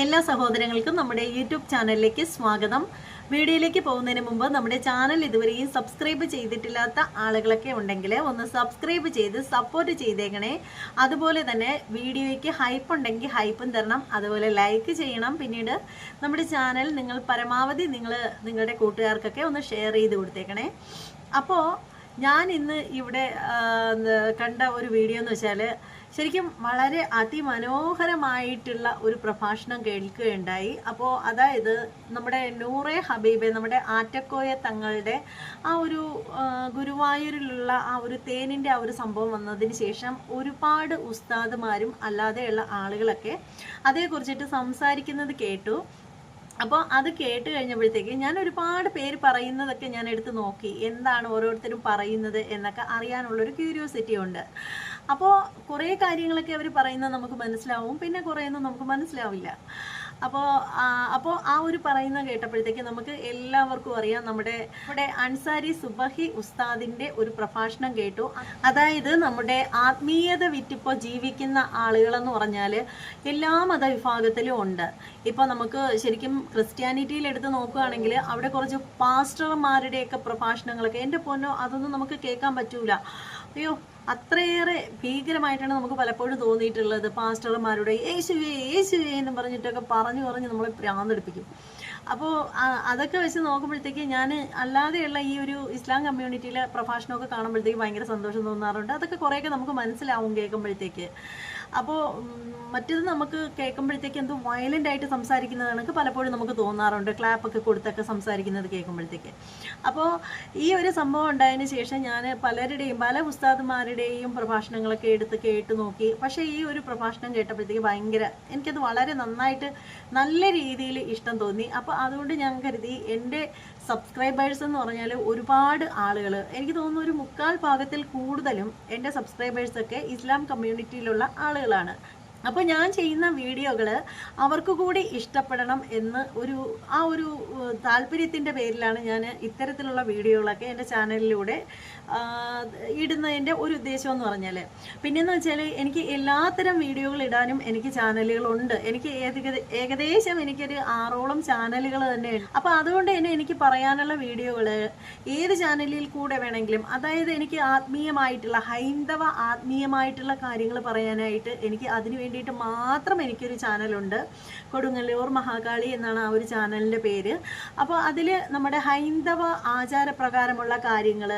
എല്ലാ സഹോദരങ്ങൾക്കും നമ്മുടെ യൂട്യൂബ് ചാനലിലേക്ക് സ്വാഗതം. വീഡിയോയിലേക്ക് പോകുന്നതിന് മുമ്പ് നമ്മുടെ ചാനൽ ഇതുവരെയും സബ്സ്ക്രൈബ് ചെയ്തിട്ടില്ലാത്ത ആളുകളൊക്കെ ഉണ്ടെങ്കിൽ ഒന്ന് സബ്സ്ക്രൈബ് ചെയ്ത് സപ്പോർട്ട് ചെയ്തേക്കണേ. അതുപോലെ തന്നെ വീഡിയോയ്ക്ക് ഹൈപ്പ് ഉണ്ടെങ്കിൽ ഹൈപ്പും തരണം, അതുപോലെ ലൈക്ക് ചെയ്യണം. പിന്നീട് നമ്മുടെ ചാനൽ നിങ്ങൾ പരമാവധി നിങ്ങളുടെ കൂട്ടുകാർക്കൊക്കെ ഒന്ന് ഷെയർ ചെയ്ത് കൊടുത്തേക്കണേ. അപ്പോൾ ഞാൻ ഇന്ന് ഇവിടെ കണ്ട ഒരു വീഡിയോ എന്ന് വെച്ചാൽ ശരിക്കും വളരെ അതിമനോഹരമായിട്ടുള്ള ഒരു പ്രഭാഷണം കേൾക്കുകയുണ്ടായി. അപ്പോൾ അതായത് നമ്മുടെ നൂറെ ഹബീബെ, നമ്മുടെ ആറ്റക്കോയ തങ്ങളുടെ ആ ഒരു ഗുരുവായൂരിലുള്ള ആ ഒരു തേനിൻ്റെ ആ ഒരു സംഭവം വന്നതിന് ശേഷം ഒരുപാട് ഉസ്താദുമാരും അല്ലാതെയുള്ള ആളുകളൊക്കെ അതേക്കുറിച്ചിട്ട് സംസാരിക്കുന്നത് കേട്ടു. അപ്പോൾ അത് കേട്ട് കഴിഞ്ഞപ്പോഴത്തേക്ക് ഞാൻ ഒരുപാട് പേര് പറയുന്നതൊക്കെ ഞാൻ എടുത്ത് നോക്കി, എന്താണ് ഓരോരുത്തരും പറയുന്നത് എന്നൊക്കെ അറിയാനുള്ളൊരു ക്യൂരിയോസിറ്റി ഉണ്ട്. അപ്പോൾ കുറേ കാര്യങ്ങളൊക്കെ അവർ പറയുന്നത് നമുക്ക് മനസ്സിലാവും, പിന്നെ കുറേയൊന്നും നമുക്ക് മനസ്സിലാവില്ല. അപ്പോൾ ആ ഒരു പറയുന്ന കേട്ടപ്പോഴത്തേക്ക് നമുക്ക് എല്ലാവർക്കും അറിയാം, നമ്മുടെ അൻസാരി സുബഹി ഉസ്താദിൻ്റെ ഒരു പ്രഭാഷണം കേട്ടു. അതായത് നമ്മുടെ ആത്മീയത വിറ്റിപ്പോൾ ജീവിക്കുന്ന ആളുകളെന്ന് പറഞ്ഞാൽ എല്ലാ മതവിഭാഗത്തിലും ഉണ്ട്. ഇപ്പോൾ നമുക്ക് ശരിക്കും ക്രിസ്ത്യാനിറ്റിയിൽ എടുത്ത് നോക്കുകയാണെങ്കിൽ അവിടെ കുറച്ച് പാസ്റ്റർമാരുടെയൊക്കെ പ്രഭാഷണങ്ങളൊക്കെ, എൻ്റെ പൊന്നോ, അതൊന്നും നമുക്ക് കേൾക്കാൻ പറ്റൂല. അയ്യോ, അത്രയേറെ ഭീകരമായിട്ടാണ് നമുക്ക് പലപ്പോഴും തോന്നിയിട്ടുള്ളത്. പാസ്റ്റർമാരുടെ യേശുവേ യേശുവേ എന്ന് പറഞ്ഞിട്ടൊക്കെ പറഞ്ഞ് നമ്മളെ ഭ്രാന്തെടുപ്പിക്കും. അപ്പോൾ അതൊക്കെ വെച്ച് നോക്കുമ്പോഴത്തേക്ക് ഞാൻ അല്ലാതെയുള്ള ഈ ഒരു ഇസ്ലാം കമ്മ്യൂണിറ്റിയിലെ പ്രഭാഷണമൊക്കെ കാണുമ്പോഴത്തേക്ക് ഭയങ്കര സന്തോഷം തോന്നാറുണ്ട്. അതൊക്കെ കുറേയൊക്കെ നമുക്ക് മനസ്സിലാവും കേൾക്കുമ്പോഴത്തേക്ക്. അപ്പോൾ മറ്റേത് നമുക്ക് കേൾക്കുമ്പോഴത്തേക്ക് എന്തോ വയലൻ്റ് ആയിട്ട് സംസാരിക്കുന്നതാണ് പലപ്പോഴും നമുക്ക് തോന്നാറുണ്ട്, ക്ലാപ്പൊക്കെ കൊടുത്തൊക്കെ സംസാരിക്കുന്നത് കേൾക്കുമ്പോഴത്തേക്ക്. അപ്പോൾ ഈ ഒരു സംഭവം ഉണ്ടായതിന് ശേഷം ഞാൻ പല ഉസ്താദുമാരുടെയും പ്രഭാഷണങ്ങളൊക്കെ എടുത്ത് കേട്ട് നോക്കി. പക്ഷേ ഈ ഒരു പ്രഭാഷണം കേട്ടപ്പോഴത്തേക്ക് എനിക്കത് വളരെ നന്നായിട്ട് നല്ല രീതിയിൽ ഇഷ്ടം തോന്നി. അപ്പോൾ അതുകൊണ്ട് ഞാൻ കരുതി എൻ്റെ സബ്സ്ക്രൈബേഴ്സ് എന്ന് പറഞ്ഞാൽ ഒരുപാട് ആളുകൾ, എനിക്ക് തോന്നുന്നു ഒരു 3/4 ഭാഗത്തിൽ കൂടുതലും എൻ്റെ സബ്സ്ക്രൈബേഴ്സൊക്കെ ഇസ്ലാം കമ്മ്യൂണിറ്റിയിലുള്ള ആളുകളാണ്. അപ്പോൾ ഞാൻ ചെയ്യുന്ന വീഡിയോകൾ അവർക്ക് കൂടി ഇഷ്ടപ്പെടണം എന്ന് ആ ഒരു താല്പര്യത്തിൻ്റെ പേരിലാണ് ഞാൻ ഇത്തരത്തിലുള്ള വീഡിയോകളൊക്കെ എൻ്റെ ചാനലിലൂടെ ഇടുന്നതിൻ്റെ ഒരു ഉദ്ദേശം എന്ന് പറഞ്ഞാൽ. പിന്നെയെന്ന് വെച്ചാൽ എനിക്ക് എല്ലാത്തരം വീഡിയോകൾ ഇടാനും എനിക്ക് ചാനലുകളുണ്ട്. എനിക്ക് ഏകദേശം എനിക്കൊരു 6ഓളം ചാനലുകൾ തന്നെയുണ്ട്. അപ്പോൾ അതുകൊണ്ട് തന്നെ എനിക്ക് പറയാനുള്ള വീഡിയോകൾ ഏത് ചാനലിൽ കൂടെ വേണമെങ്കിലും, അതായത് എനിക്ക് ഹൈന്ദവ ആത്മീയമായിട്ടുള്ള കാര്യങ്ങൾ പറയാനായിട്ട് എനിക്ക് അതിനു വേണ്ടിയിട്ട് മാത്രം എനിക്കൊരു ചാനലുണ്ട്. കൊടുങ്ങല്ലൂർ മഹാകാളി എന്നാണ് ആ ഒരു ചാനലിൻ്റെ പേര്. അപ്പോൾ അതിൽ നമ്മുടെ ഹൈന്ദവ ആചാരപ്രകാരമുള്ള കാര്യങ്ങൾ,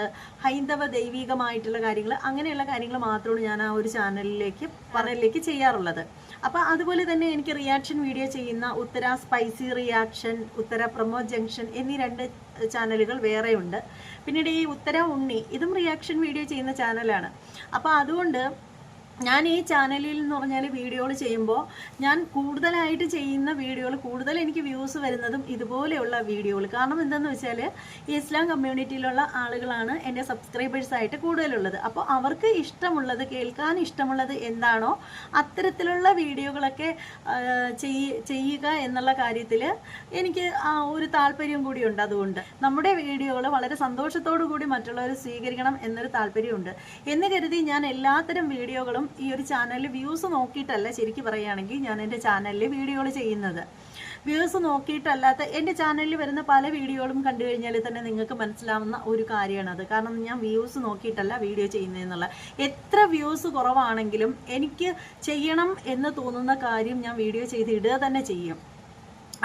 ഹൈന്ദവ ദൈവികമായിട്ടുള്ള കാര്യങ്ങൾ, അങ്ങനെയുള്ള കാര്യങ്ങൾ മാത്രമാണ് ഞാൻ ആ ഒരു ചാനലിലേക്ക് ചെയ്യാറുള്ളത്. അപ്പോൾ അതുപോലെ തന്നെ എനിക്ക് റിയാക്ഷൻ വീഡിയോ ചെയ്യുന്ന ഉത്തര സ്പൈസി റിയാക്ഷൻ, ഉത്തര പ്രമോദ് ജംഗ്ഷൻ എന്നീ 2 ചാനലുകൾ വേറെയുണ്ട്. പിന്നീട് ഈ ഉത്തര ഉണ്ണി, ഇതും റിയാക്ഷൻ വീഡിയോ ചെയ്യുന്ന ചാനലാണ്. അപ്പോൾ അതുകൊണ്ട് ഞാൻ ഈ ചാനലിൽ എന്ന് പറഞ്ഞാൽ വീഡിയോകൾ ചെയ്യുമ്പോൾ ഞാൻ കൂടുതലായിട്ട് ചെയ്യുന്ന വീഡിയോകൾ, കൂടുതൽ എനിക്ക് വ്യൂസ് വരുന്നതും ഇതുപോലെയുള്ള വീഡിയോകൾ. കാരണം എന്താണെന്ന് വെച്ചാൽ ഈ ഇസ്ലാം കമ്മ്യൂണിറ്റിയിലുള്ള ആളുകളാണ് എൻ്റെ സബ്സ്ക്രൈബേഴ്സായിട്ട് കൂടുതലുള്ളത്. അപ്പോൾ അവർക്ക് ഇഷ്ടമുള്ളത്, കേൾക്കാൻ ഇഷ്ടമുള്ളത് എന്താണോ അത്തരത്തിലുള്ള വീഡിയോകളൊക്കെ ചെയ്യുക എന്നുള്ള കാര്യത്തിൽ എനിക്ക് ആ ഒരു താല്പര്യം കൂടിയുണ്ട്. അതുകൊണ്ട് നമ്മുടെ വീഡിയോകൾ വളരെ സന്തോഷത്തോടു കൂടി മറ്റുള്ളവർ സ്വീകരിക്കണം എന്നൊരു താല്പര്യമുണ്ട്. എന്ന് കരുതി ഞാൻ എല്ലാത്തരം വീഡിയോകളും ഈ ഒരു ചാനലിൽ വ്യൂസ് നോക്കിയിട്ടല്ല, ശരിക്കും പറയുകയാണെങ്കിൽ ഞാൻ എൻ്റെ ചാനലിൽ വീഡിയോകൾ ചെയ്യുന്നത്. വ്യൂസ് നോക്കിയിട്ടല്ലാത്ത എൻ്റെ ചാനലിൽ വരുന്ന പല വീഡിയോകളും കണ്ടു കഴിഞ്ഞാൽ തന്നെ നിങ്ങൾക്ക് മനസ്സിലാവുന്ന ഒരു കാര്യമാണത്. കാരണം ഞാൻ വ്യൂസ് നോക്കിയിട്ടല്ല വീഡിയോ ചെയ്യുന്നതെന്നുള്ള. എത്ര വ്യൂസ് കുറവാണെങ്കിലും എനിക്ക് ചെയ്യണം എന്ന് തോന്നുന്ന കാര്യം ഞാൻ വീഡിയോ ചെയ്ത് ഇടുക തന്നെ ചെയ്യും.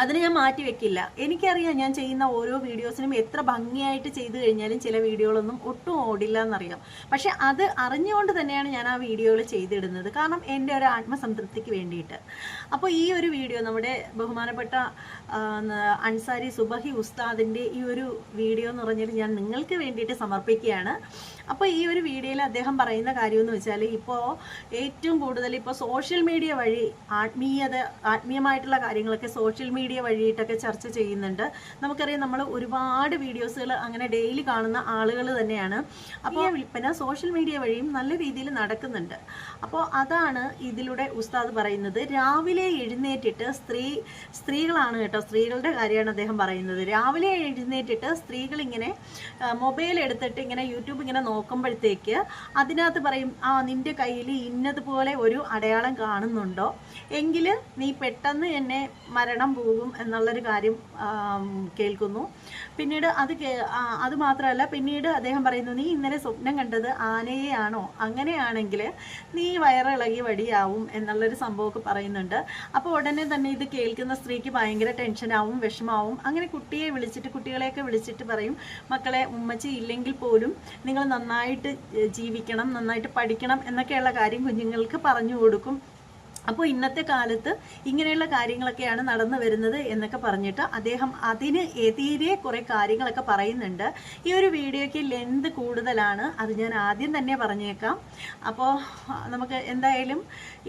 അതിന് ഞാൻ മാറ്റി വെക്കില്ല. എനിക്കറിയാം ഞാൻ ചെയ്യുന്ന ഓരോ വീഡിയോസിനും എത്ര ഭംഗിയായിട്ട് ചെയ്തു കഴിഞ്ഞാലും ചില വീഡിയോകളൊന്നും ഒട്ടും ഓടില്ല എന്നറിയാം. പക്ഷെ അത് അറിഞ്ഞുകൊണ്ട് തന്നെയാണ് ഞാൻ ആ വീഡിയോകൾ ചെയ്തിടുന്നത്, കാരണം എൻ്റെ ഒരു ആത്മസംതൃപ്തിക്ക് വേണ്ടിയിട്ട്. അപ്പോൾ ഈ ഒരു വീഡിയോ നമ്മുടെ ബഹുമാനപ്പെട്ട അൻസാരി സുബഹി ഉസ്താദിൻ്റെ ഈ ഒരു വീഡിയോ എന്ന് പറഞ്ഞാൽ ഞാൻ നിങ്ങൾക്ക് വേണ്ടിയിട്ട് സമർപ്പിക്കുകയാണ്. അപ്പോൾ ഈ ഒരു വീഡിയോയിൽ അദ്ദേഹം പറയുന്ന കാര്യമെന്ന് വെച്ചാൽ, ഇപ്പോൾ ഏറ്റവും കൂടുതൽ ഇപ്പോൾ സോഷ്യൽ മീഡിയ വഴി ആത്മീയമായിട്ടുള്ള കാര്യങ്ങളൊക്കെ സോഷ്യൽ മീഡിയ വഴിയിട്ടൊക്കെ ചർച്ച ചെയ്യുന്നുണ്ട്. നമുക്കറിയാം, നമ്മൾ ഒരുപാട് വീഡിയോസുകൾ അങ്ങനെ ഡെയിലി കാണുന്ന ആളുകൾ തന്നെയാണ്. അപ്പോൾ വിൽപ്പന സോഷ്യൽ മീഡിയ വഴിയും നല്ല രീതിയിൽ നടക്കുന്നുണ്ട്. അപ്പോൾ അതാണ് ഇതിലൂടെ ഉസ്താദ് പറയുന്നത്. രാവിലെ എഴുന്നേറ്റിട്ട് സ്ത്രീകളാണ് കേട്ടോ, സ്ത്രീകളുടെ കാര്യമാണ് അദ്ദേഹം പറയുന്നത്. രാവിലെ എഴുന്നേറ്റിട്ട് സ്ത്രീകൾ ഇങ്ങനെ മൊബൈൽ എടുത്തിട്ട് ഇങ്ങനെ യൂട്യൂബ് ഇങ്ങനെ നോക്കുമ്പോഴത്തേക്ക് അതിനകത്ത് പറയും, നിന്റെ കയ്യിൽ ഇന്നതുപോലെ ഒരു അടയാളം കാണുന്നുണ്ടോ എങ്കിൽ നീ പെട്ടെന്ന് എന്നെ മരണം പോകും എന്നുള്ളൊരു കാര്യം കേൾക്കുന്നു. പിന്നീട് അത് മാത്രമല്ല, പിന്നീട് അദ്ദേഹം പറയുന്നു, നീ ഇന്നലെ സ്വപ്നം കണ്ടത് ആനയെയാണോ, അങ്ങനെയാണെങ്കിൽ നീ വയറിളകി വടിയാവും എന്നുള്ളൊരു സംഭവമൊക്കെ പറയുന്നുണ്ട്. അപ്പോൾ ഉടനെ തന്നെ ഇത് കേൾക്കുന്ന സ്ത്രീക്ക് ഭയങ്കര ടെൻഷനാവും, വിഷമാവും. അങ്ങനെ കുട്ടികളെയൊക്കെ വിളിച്ചിട്ട് പറയും, മക്കളെ, ഉമ്മച്ചി ഇല്ലെങ്കിൽ പോലും നിങ്ങൾ നന്നായിട്ട് ജീവിക്കണം, നന്നായിട്ട് പഠിക്കണം എന്നൊക്കെയുള്ള കാര്യം കുഞ്ഞുങ്ങൾക്ക് പറഞ്ഞു കൊടുക്കും. അപ്പോൾ ഇന്നത്തെ കാലത്ത് ഇങ്ങനെയുള്ള കാര്യങ്ങളൊക്കെയാണ് നടന്നു വരുന്നത് എന്നൊക്കെ പറഞ്ഞിട്ട് അദ്ദേഹം അതിന് എതിരെ കുറേ കാര്യങ്ങളൊക്കെ പറയുന്നുണ്ട്. ഈ ഒരു വീഡിയോയ്ക്ക് ലെന്ത് കൂടുതലാണ്, അത് ഞാൻ ആദ്യം തന്നെ പറഞ്ഞേക്കാം. അപ്പോൾ നമുക്ക് എന്തായാലും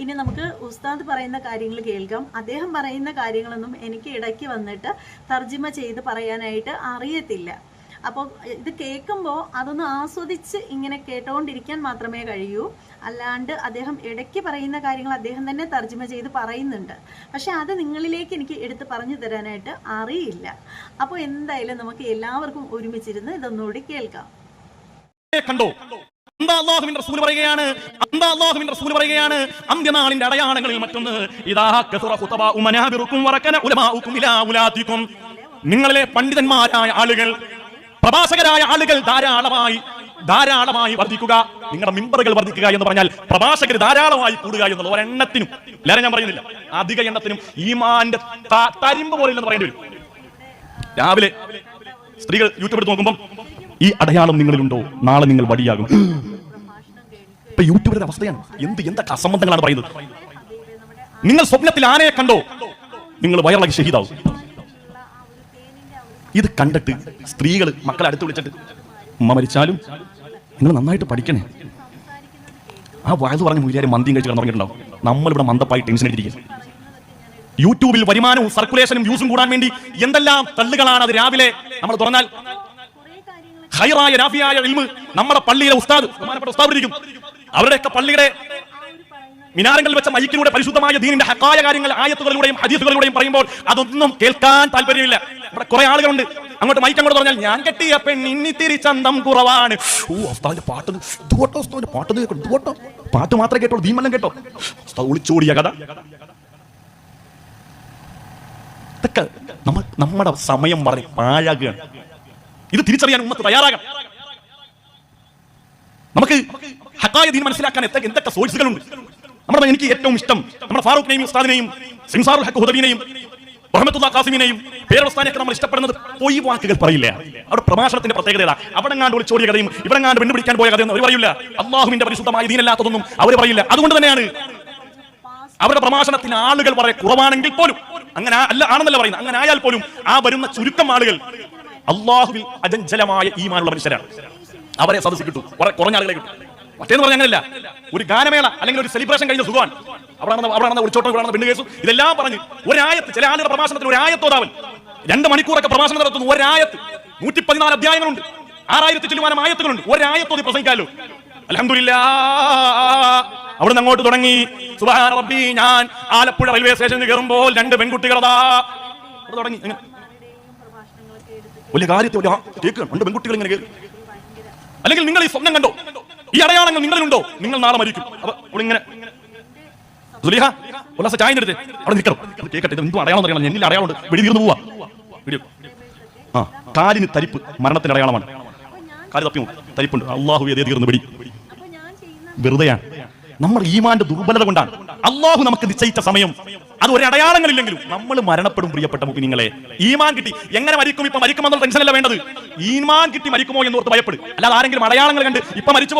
ഇനി നമുക്ക് ഉസ്താദ് പറയുന്ന കാര്യങ്ങൾ കേൾക്കാം. അദ്ദേഹം പറയുന്ന കാര്യങ്ങളൊന്നും എനിക്ക് ഇടയ്ക്ക് വന്നിട്ട് തർജിമ ചെയ്ത് പറയാനായിട്ട് അറിയത്തില്ല. അപ്പോൾ ഇത് കേൾക്കുമ്പോൾ അതൊന്ന് ആസ്വദിച്ച് ഇങ്ങനെ കേട്ടുകൊണ്ടിരിക്കാൻ മാത്രമേ കഴിയൂ. അല്ലാണ്ട് അദ്ദേഹം ഇടയ്ക്ക് പറയുന്ന കാര്യങ്ങൾ അദ്ദേഹം തന്നെ തർജ്ജമ ചെയ്ത് പറയുന്നുണ്ട്. പക്ഷെ അത് നിങ്ങളിലേക്ക് എനിക്ക് എടുത്ത് പറഞ്ഞു തരാനായിട്ട് അറിയില്ല. അപ്പോൾ എന്തായാലും നമുക്ക് എല്ലാവർക്കും ഒരുമിച്ചിരുന്ന് ഇതൊന്നുകൂടി കേൾക്കാം. കണ്ടോ, അല്ലാഹുവിന്റെ റസൂൽ പറയുകയാണ്, അന്ത്യനാളിന്റെ അടയാളങ്ങളിൽ മറ്റൊന്ന്, ഇദാ കസറ ഖുതബാഉ മനാബിറുക്കും വറകന ഉലമാഉക്കും ഇലാ ഉലാതിക്കും, നിങ്ങളിലെ പണ്ഡിതന്മാരായ ആളുകൾ, പ്രഭാഷകരായ ആളുകൾ ധാരാളമായി വർദ്ധിക്കുക. നിങ്ങളുടെ മിമ്പറുകൾ വർദ്ധിക്കുക എന്ന് പറഞ്ഞാൽ പ്രഭാഷകർ ധാരാളമായി കൂടുക എന്നുള്ള ഒരെണ്ണത്തിനും, എല്ലാവരും ഞാൻ പറയുന്നില്ല, അധിക എണ്ണത്തിനും ഈമാന്റെ തരിമ്പ് പോലെ എന്ന് പറയേണ്ടി വരും. രാവിലെ സ്ത്രീകൾ യൂട്യൂബ് എടുത്ത് നോക്കുമ്പോൾ ഈ അടയാളം നിങ്ങളിലുണ്ടോ, നാളെ നിങ്ങൾ വടിയാകും. ഇപ്പൊ യൂട്യൂബിന്റെ അവസ്ഥയാണ്. എന്തൊക്കെ അസംബന്ധങ്ങളാണ് പറയുന്നത്. നിങ്ങൾ സ്വപ്നത്തിൽ ആനയെ കണ്ടോ, നിങ്ങൾ വയറിളകി ഷഹീദാവും. ഇത് കണ്ടിട്ട് സ്ത്രീകൾ മക്കളെ അടുത്ത് വിളിച്ചിട്ട്, ഉമ്മ മരിച്ചാലും നിങ്ങൾ നന്നായിട്ട് പഠിക്കണേ, ആ വയത് പറഞ്ഞ മൂല്യം മന്തിയും കഴിച്ച് കിടന്നുറങ്ങിയിട്ടുണ്ടാവും. നമ്മളിവിടെ മന്ദപ്പായി ടെൻഷൻ എടുത്തിരിക്കുക. യൂട്യൂബിൽ വരുമാനവും സർക്കുലേഷനും വ്യൂസും കൂടാൻ വേണ്ടി എന്തെല്ലാം തള്ളുകളാണ്. അത് രാവിലെ നമ്മൾ തുറന്നാൽ ഖൈറായ രാഫിയായ ഇൽമ് നമ്മുടെ പള്ളിയിലെ ബഹുമാനപ്പെട്ട ഉസ്താദ് ഇരിക്കും. അവരുടെയൊക്കെ പള്ളിയുടെ മിനാരങ്ങളിൽ വെച്ച മൈക്കിലൂടെ പരിശുദ്ധമായ ദീനിന്റെ ഹക്കായ കാര്യങ്ങൾ ആയത്തുകളിലൂടെയും ഹദീസുകളിലൂടെയും പറയുമ്പോൾ അതൊന്നും കേൾക്കാൻ താല്പര്യമില്ല. ഇവിടെ കുറെ ആളുകളുണ്ട്, അങ്ങോട്ട് മൈക്ക് അങ്ങോട്ട് പറഞ്ഞാൽ, ഞാൻ കെട്ടിയ പെണ്ണിത്തിരി ചന്തം കുറവാണ്, പാട്ട് മാത്രമേ കേട്ടോ, ദീമെല്ലാം കേട്ടോ, ഒളിച്ചോടിയ കഥ. ഇതൊക്കെ നമ്മുടെ സമയം വളരെ പാഴാകുകയാണ്. ഇത് തിരിച്ചറിയാൻ ഉമ്മത്ത് തയ്യാറാകാം. നമുക്ക് ഹക്കായ ദീൻ മനസ്സിലാക്കാൻ എന്തൊക്കെ സോഴ്സുകളുണ്ട്. എനിക്ക് ഏറ്റവും ഇഷ്ടം നമ്മുടെ ഫാറൂഖിനെയും ഉസ്താദിനെയും സിംസാറുൽ ഹഖ് ഹുദവിനെയും റഹ്മത്തുല്ലാ ഖാസിമിനെയും പേരൊസ്താനെയൊക്കെ നമ്മൾ ഇഷ്ടപ്പെടുന്നത് പൊയ് വാക്കുകൾ പറയില്ല. അവിടെ പ്രഭാഷണത്തിന്റെ പ്രത്യേകത, അവിടെ എങ്ങാണ്ട് ഒളിച്ചോടിയ കഥയും ഇവിടെ എങ്ങാണ്ട് പെണ്ണുപിടിക്കാൻ പോയ കഥയൊന്നും അവർ പറയില്ല. അള്ളാഹുവിന്റെ പരിശുദ്ധമായ ദീനല്ലാത്തതൊന്നും അവർ പറയില്ല. അതുകൊണ്ട് തന്നെയാണ് അവരുടെ പ്രഭാഷണത്തിന് ആളുകൾ വളരെ കുറവാണെങ്കിൽ പോലും, അങ്ങനെ ആണെന്നല്ല പറയുന്നത്, അങ്ങനെ ആയാൽ പോലും ആ വരുന്ന ചുരുക്കം ആളുകൾ അള്ളാഹുവിൽ അജഞ്ചലമായ ഈമാനുള്ള മനുഷ്യരാണ്. അവരെ സദസ്സിൽ കിട്ടും, കുറഞ്ഞ ആളുകളെ കിട്ടും. മറ്റേന്ന് പറഞ്ഞ അങ്ങനെയല്ല, ഒരു ഗാനമേള അല്ലെങ്കിൽ ഒരു സെലിബ്രേഷൻ കഴിഞ്ഞ സുഖമാണ്. അവിടെ ഒളിച്ചോട്ടം, ഇവിടെ പെണ്ണ് കേസും, ഇതെല്ലാം പറഞ്ഞ് ഒരായത്ത്, ചില ആളുകളുടെ പ്രഭാഷണത്തിന് ഒരു ആയത്തോതാവൻ 2 മണിക്കൂറൊക്കെ പ്രഭാഷണം നടത്തുന്നു. ഒരായത്ത് 114 അധ്യായങ്ങളുണ്ട്, 6000 ചില്ലുവാനം ആയത്തുകളുണ്ട്. ഒരായത്തോതി പ്രസംഗിക്കാലോ. അൽഹംദുലില്ലാഹ്. അവിടുന്ന് അങ്ങോട്ട് തുടങ്ങി, സുബ്ഹാന റബ്ബി, ഞാൻ ആലപ്പുഴ റെയിൽവേ സ്റ്റേഷനിൽ കയറുമ്പോൾ 2 പെൺകുട്ടികളതാ തുടങ്ങി. വലിയ കാര്യത്തിൽ 2 പെൺകുട്ടികൾ ഇങ്ങനെ കയറി. അല്ലെങ്കിൽ നിങ്ങൾ ഈ സ്വപ്നം കണ്ടോ, ഈ അടയാളങ്ങൾ നിങ്ങളിലുണ്ടോ, നിങ്ങൾ നാളെ മരിക്കും. ഇങ്ങനെ ചായ എടുത്ത് അവിടെ നിൽക്കണം, കേൾക്കട്ടെ, എന്തും അടയാളം അറിയണം, എന്നിൽ അടയാളമുണ്ട്, വെടി തീർന്നു പോവാ. വീഡിയോ കാലിന് തരിപ്പ് മരണത്തിന്റെ അടയാളമാണ്. കാല് തപ്പി തരിപ്പുണ്ട്, അള്ളാഹു എതേ തീർന്നു വെടി. വെറുതെയാണ്, നമ്മുടെ ഈമാന്റെ ദുർബലത കൊണ്ടാണ്. അള്ളാഹു നമുക്ക് നിശ്ചയിച്ച സമയം അത് ഒരു അടയാളങ്ങളില്ലെങ്കിലും നമ്മൾ മരണപ്പെടും. പ്രിയപ്പെട്ട മുഅ്മിനീങ്ങളെ, ഈമാൻ കിട്ടി എങ്ങനെ മരിക്കും, ഇപ്പൊ മരിക്കുമെന്നുള്ള ടെൻഷനല്ല വേണ്ടത്. ഈമാൻ കിട്ടി മരിക്കുമോ എന്ന് ഓർത്ത് ഭയപ്പെടും. അല്ലാതെ ആരെങ്കിലും അടയാളങ്ങൾ കണ്ട് ഇപ്പൊ മരിച്ചു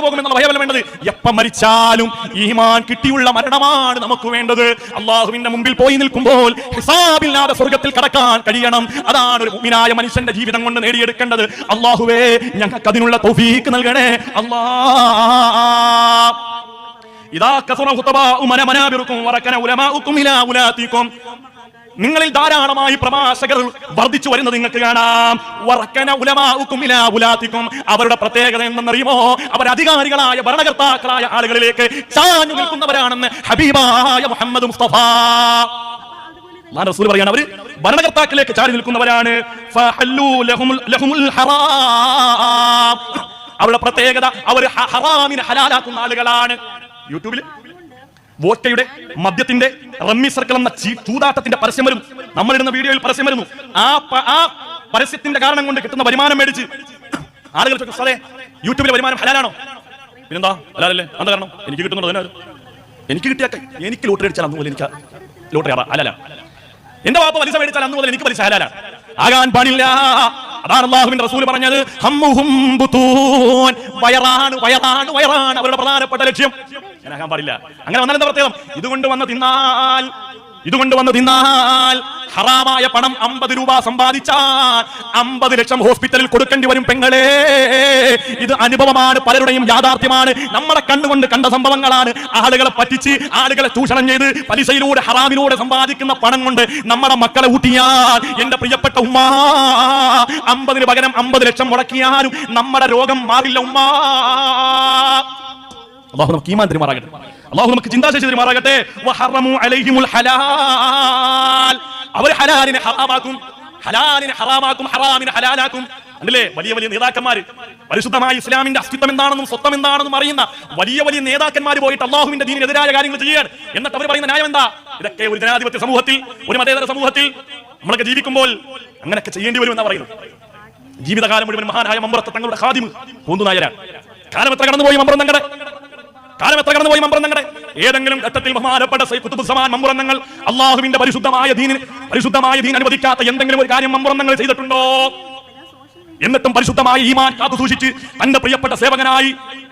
പോകും എന്നുള്ള ഭയമല്ല വേണ്ടത്. എപ്പം മരിച്ചാലും ഈമാൻ കിട്ടിയുള്ള മരണമാണ് നമുക്ക് വേണ്ടത്. അള്ളാഹുവിന്റെ മുമ്പിൽ പോയി നിൽക്കുമ്പോൾ ഹിസാബില്ലാതെ സ്വർഗ്ഗത്തിൽ കടക്കാൻ കഴിയണം. അതാണ് ഒരു മുഅ്മിനായ മനുഷ്യന്റെ ജീവിതം കൊണ്ട് നേടിയെടുക്കേണ്ടത്. അള്ളാഹുവേ, ഞങ്ങൾക്ക് അതിനുള്ള തൗഫീഖ് നൽകണേ അല്ലാഹ്. ഇദാ കസറ ഖുതബാഉ മനാബിറുക്കും വറകന ഉലമാഉക്കും ഇലാ ഉലാതിക്കും. നിങ്ങളിൽ ധാരാളമായി പ്രഭാഷകർ വർദ്ധിച്ചു വരുന്നത് നിങ്ങൾക്ക് കാണാം. വറക്കന ഉലമാഉകും ഇലാ ഉലാതികും, അവരുടെ പ്രത്യേകത എന്തെന്നറിയുമോ? അവർ അധികാരികളായ ഭരണകർത്താക്കളായ ആളുകളിലേക്ക് ചാഞ്ഞു നിൽക്കുന്നവരാണെന്ന് ഹബീബായ മുഹമ്മദ് മുസ്തഫ റസൂൽ പറയാണ്. അവർ ഭരണകർത്താക്കളിലേക്ക് ചാടി നിൽക്കുന്നവരാണ്. ഫഹല്ലൂ ലഹുമുൽ ഹറാം, അവരുടെ പ്രത്യേകത അവർ ഹറാമിനെ ഹലാലാക്കുന്ന ആളുകളാണ്. യൂട്യൂബിൽ വോഡ്കയുടെ മദ്യത്തിന്റെ റമ്മി സർക്കിൾ എന്ന ചൂതാട്ടത്തിന്റെ പരസ്യം വരും. നമ്മളിടുന്ന വീഡിയോയിൽ പരസ്യം വരുന്നു. ആ പരസ്യത്തിന്റെ കാരണം കൊണ്ട് കിട്ടുന്ന വരുമാനം മേടിച്ച് ആളുകൾ ചോദിക്കും, സാറേ യൂട്യൂബിലെ വരുമാനം ഹലാലാണോ? പിന്നെന്താ ഹലാലല്ലേ? എന്താ കാരണം? എനിക്ക് കിട്ടുന്നുണ്ടോ? എനിക്ക് കിട്ടിയ എനിക്ക് ലോട്ടറി അടിച്ചാൽ അന്ന് മുതൽ എനിക്ക് ലോട്ടറി ഹലാല. എന്റെ വാപ്പ പലിശ മേടിച്ചാൽ അന്ന് മുതൽ എനിക്ക് പലിശ ഹലാല. ആകാൻ പാടില്ല. അതാണ് അല്ലാഹുവിന്റെ റസൂൽ പറഞ്ഞത്, ഹമ്മുഹും ബുതൂൻ, വയറാണ് വയറാണ് വയറാണ് അവരുടെ പ്രധാനപ്പെട്ട ലക്ഷ്യം. ആകാൻ പാടില്ല. അങ്ങനെ വന്നാൽ എന്താ പ്രത്യേകം? ഇതുകൊണ്ട് വന്ന് തിന്നാൽ ഹറാമായ പണം 50 രൂപ സമ്പാദിച്ചാൽ 50 ലക്ഷം ഹോസ്പിറ്റലിൽ കൊടുക്കേണ്ടി വരും പെങ്ങളെ. ഇത് അനുഭവമാണ്, പലരുടെയും യാഥാർത്ഥ്യമാണ്. നമ്മളെ കണ്ണുകൊണ്ട് കണ്ട സംഭവങ്ങളാണ്. ആളുകളെ പറ്റിച്ച്, ആളുകളെ ചൂഷണം ചെയ്ത് പലിശയിലൂടെ ഹറാമിലൂടെ സമ്പാദിക്കുന്ന പണം കൊണ്ട് നമ്മുടെ മക്കളെ ഊട്ടിയാൽ, എന്റെ പ്രിയപ്പെട്ട ഉമ്മ, 50 പകരം 50 ലക്ഷം മുടക്കിയാലും നമ്മുടെ രോഗം മാറില്ല ഉമ്മ. അല്ലാഹു നമുക്ക് ഈമാൻ തരുമാറാകട്ടെ. അല്ലാഹു നമുക്ക് ചിന്താശേഷി തരുമാറാകട്ടെ. വഹറമു അലൈഹിമുൽ ഹലാൽ, അവർ ഹലാലിനെ ഹറാമാക്കും, ഹറാമിനെ ഹലാലാക്കും. അല്ലേ? വലിയ വലിയ നേതാക്കന്മാർ, പരിശുദ്ധമായ ഇസ്ലാമിന്റെ അസ്തിത്വം എന്താണെന്നും സ്വത്വം എന്താണെന്നും അറിയുന്ന വലിയ വലിയ നേതാക്കന്മാർ പോയിട്ട് അള്ളാഹുവിന്റെ ദീനിനെതിരായ കാര്യങ്ങൾ ചെയ്യാണ്. എന്നിട്ട് അവർ പറയുന്ന ന്യായം എന്താ? ഇതൊക്കെ ഒരു ജനാധിപത്യ സമൂഹത്തിൽ, ഒരു മതേതര സമൂഹത്തിൽ നമ്മളൊക്കെ ജീവിക്കുമ്പോൾ അങ്ങനെയൊക്കെ ചെയ്യേണ്ടി വരുമെന്നാ പറയുന്നത്. ജീവിതകാലം മുഴുവൻ മഹാനായ മമ്പുറത്ത് തങ്ങളുടെ ഖാദിമ് പൂന്തുനായരാണ്. കാലം എത്ര കടന്നുപോയി മമ്പുറം തങ്ങളുടെ ഏതെങ്കിലും ഘട്ടത്തിൽ ബഹുമാനപ്പെട്ട ഖുതുബുസ്സമാൻ മമ്പുറം തങ്ങൾ അള്ളാഹുവിന്റെ പരിശുദ്ധമായ ദീൻ അനുവദിക്കാത്ത എന്തെങ്കിലും ഒരു കാര്യം മമ്പുറം തങ്ങൾ ചെയ്തിട്ടുണ്ടോ? എന്നിട്ടും പരിശുദ്ധമായ ഈമാൻ കാത്തു സൂക്ഷിച്ച് തന്റെ പ്രിയപ്പെട്ട സേവകനായി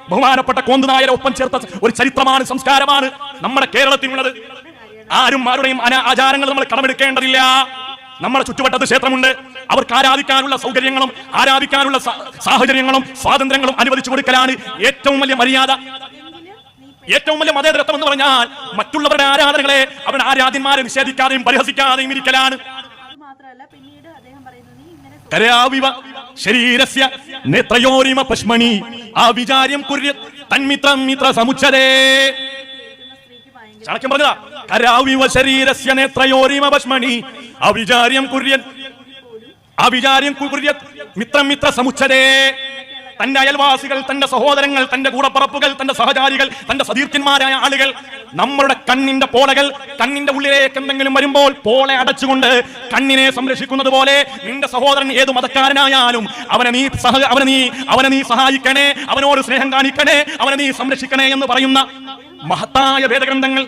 ബഹുമാനപ്പെട്ട കോന്തുനായരെ ഒപ്പം ചേർത്ത ഒരു ചരിത്രമാണ്, സംസ്കാരമാണ് നമ്മുടെ കേരളത്തിനുള്ളത്. ആരുടെയും ആചാരങ്ങൾ നമ്മൾ കടമെടുക്കേണ്ടതില്ല. നമ്മുടെ ചുറ്റുവട്ടത്ത് ക്ഷേത്രമുണ്ട്. അവർക്ക് ആരാധിക്കാനുള്ള സൗകര്യങ്ങളും ആരാധിക്കാനുള്ള സാഹചര്യങ്ങളും സ്വാതന്ത്ര്യങ്ങളും അനുവദിച്ചു കൊടുക്കലാണ് ഏറ്റവും വലിയ മര്യാദ. ഏറ്റവും വലിയ മതേതരത്വം എന്ന് പറഞ്ഞാൽ മറ്റുള്ളവരുടെ ആരാധനകളെ അവരുടെ ആരാധ്യന്മാരെ നിഷേധിക്കാതെയും പരിഹസിക്കാതെയും ഇരിക്കലാണ്. കരാവിവ ശരീരസ്യ നേത്രയോരിമ പശ്മണി ആവിചാര്യം കുര്യത് തന്മിത്രം മിത്ര സമുച്ചരേ. ചാണക്യം പറഞ്ഞതാ, കരാവിവ ശരീരസ്യ നേത്രയോരിമ പശ്മണി ആവിചാര്യം കുര്യത് മിത്രം മിത്ര സമുച്ചരേ. തന്റെ അയൽവാസികൾ, തന്റെ സഹോദരങ്ങൾ, തന്റെ കൂടപ്പറപ്പുകൾ, തന്റെ സഹചാരികൾ, തന്റെ സതീർത്ഥ്യന്മാരായ ആളുകൾ, നമ്മുടെ കണ്ണിന്റെ പോളകൾ, കണ്ണിന്റെ ഉള്ളിലേക്ക് എന്തെങ്കിലും വരുമ്പോൾ പോളെ അടച്ചുകൊണ്ട് കണ്ണിനെ സംരക്ഷിക്കുന്നത് പോലെ നിന്റെ സഹോദരൻ ഏത് മതക്കാരനായാലും അവനെ നീ സഹായിക്കണേ, അവനോട് സ്നേഹം കാണിക്കണേ, അവനെ നീ സംരക്ഷിക്കണേ എന്ന് പറയുന്ന മഹത്തായ വേദഗ്രന്ഥങ്ങൾ.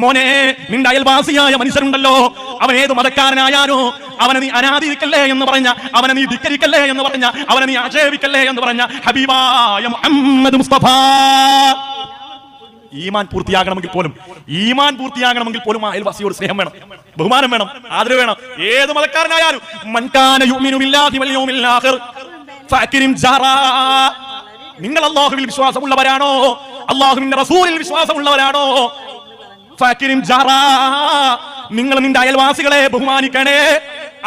മോനെ, നിന്റെ അയൽവാസിയായ മനുഷ്യരുണ്ടല്ലോ, അവൻ ഏത് മതക്കാരനായാലോ അവനെ നീ അനാദരിക്കല്ലേ എന്ന് പറഞ്ഞ, അവനെ നീ ധിക്കരിക്കല്ലേ എന്ന് പറഞ്ഞ, അവനെ നീ ആക്ഷേപിക്കല്ലേ എന്ന് പറഞ്ഞ ഹബീബായ മുഹമ്മദ് മുസ്തഫ. ഈമാൻ പൂർത്തിയാകണമെങ്കിൽ പോലും അയൽവാസിയോട് സ്നേഹം വേണം, ബഹുമാനം വേണം, ആദരവ് വേണം. ഏത് മതക്കാരനായാലും മൻകാന യുഅ്മിനു ബില്ലാഹി വൽ യൗമിൽ ആഖിർ ഫഅക്രിം ജാറാ. നിങ്ങൾ അല്ലാഹുവിൽ വിശ്വാസമുള്ളവരാണോ? അല്ലാഹുവിന്റെ റസൂലിൽ വിശ്വാസമുള്ളവരാണോ? ഫഅക്രിം ജാറാ, നിങ്ങൾ നിന്റെ അയൽവാസികളെ ബഹുമാനിക്കണേ,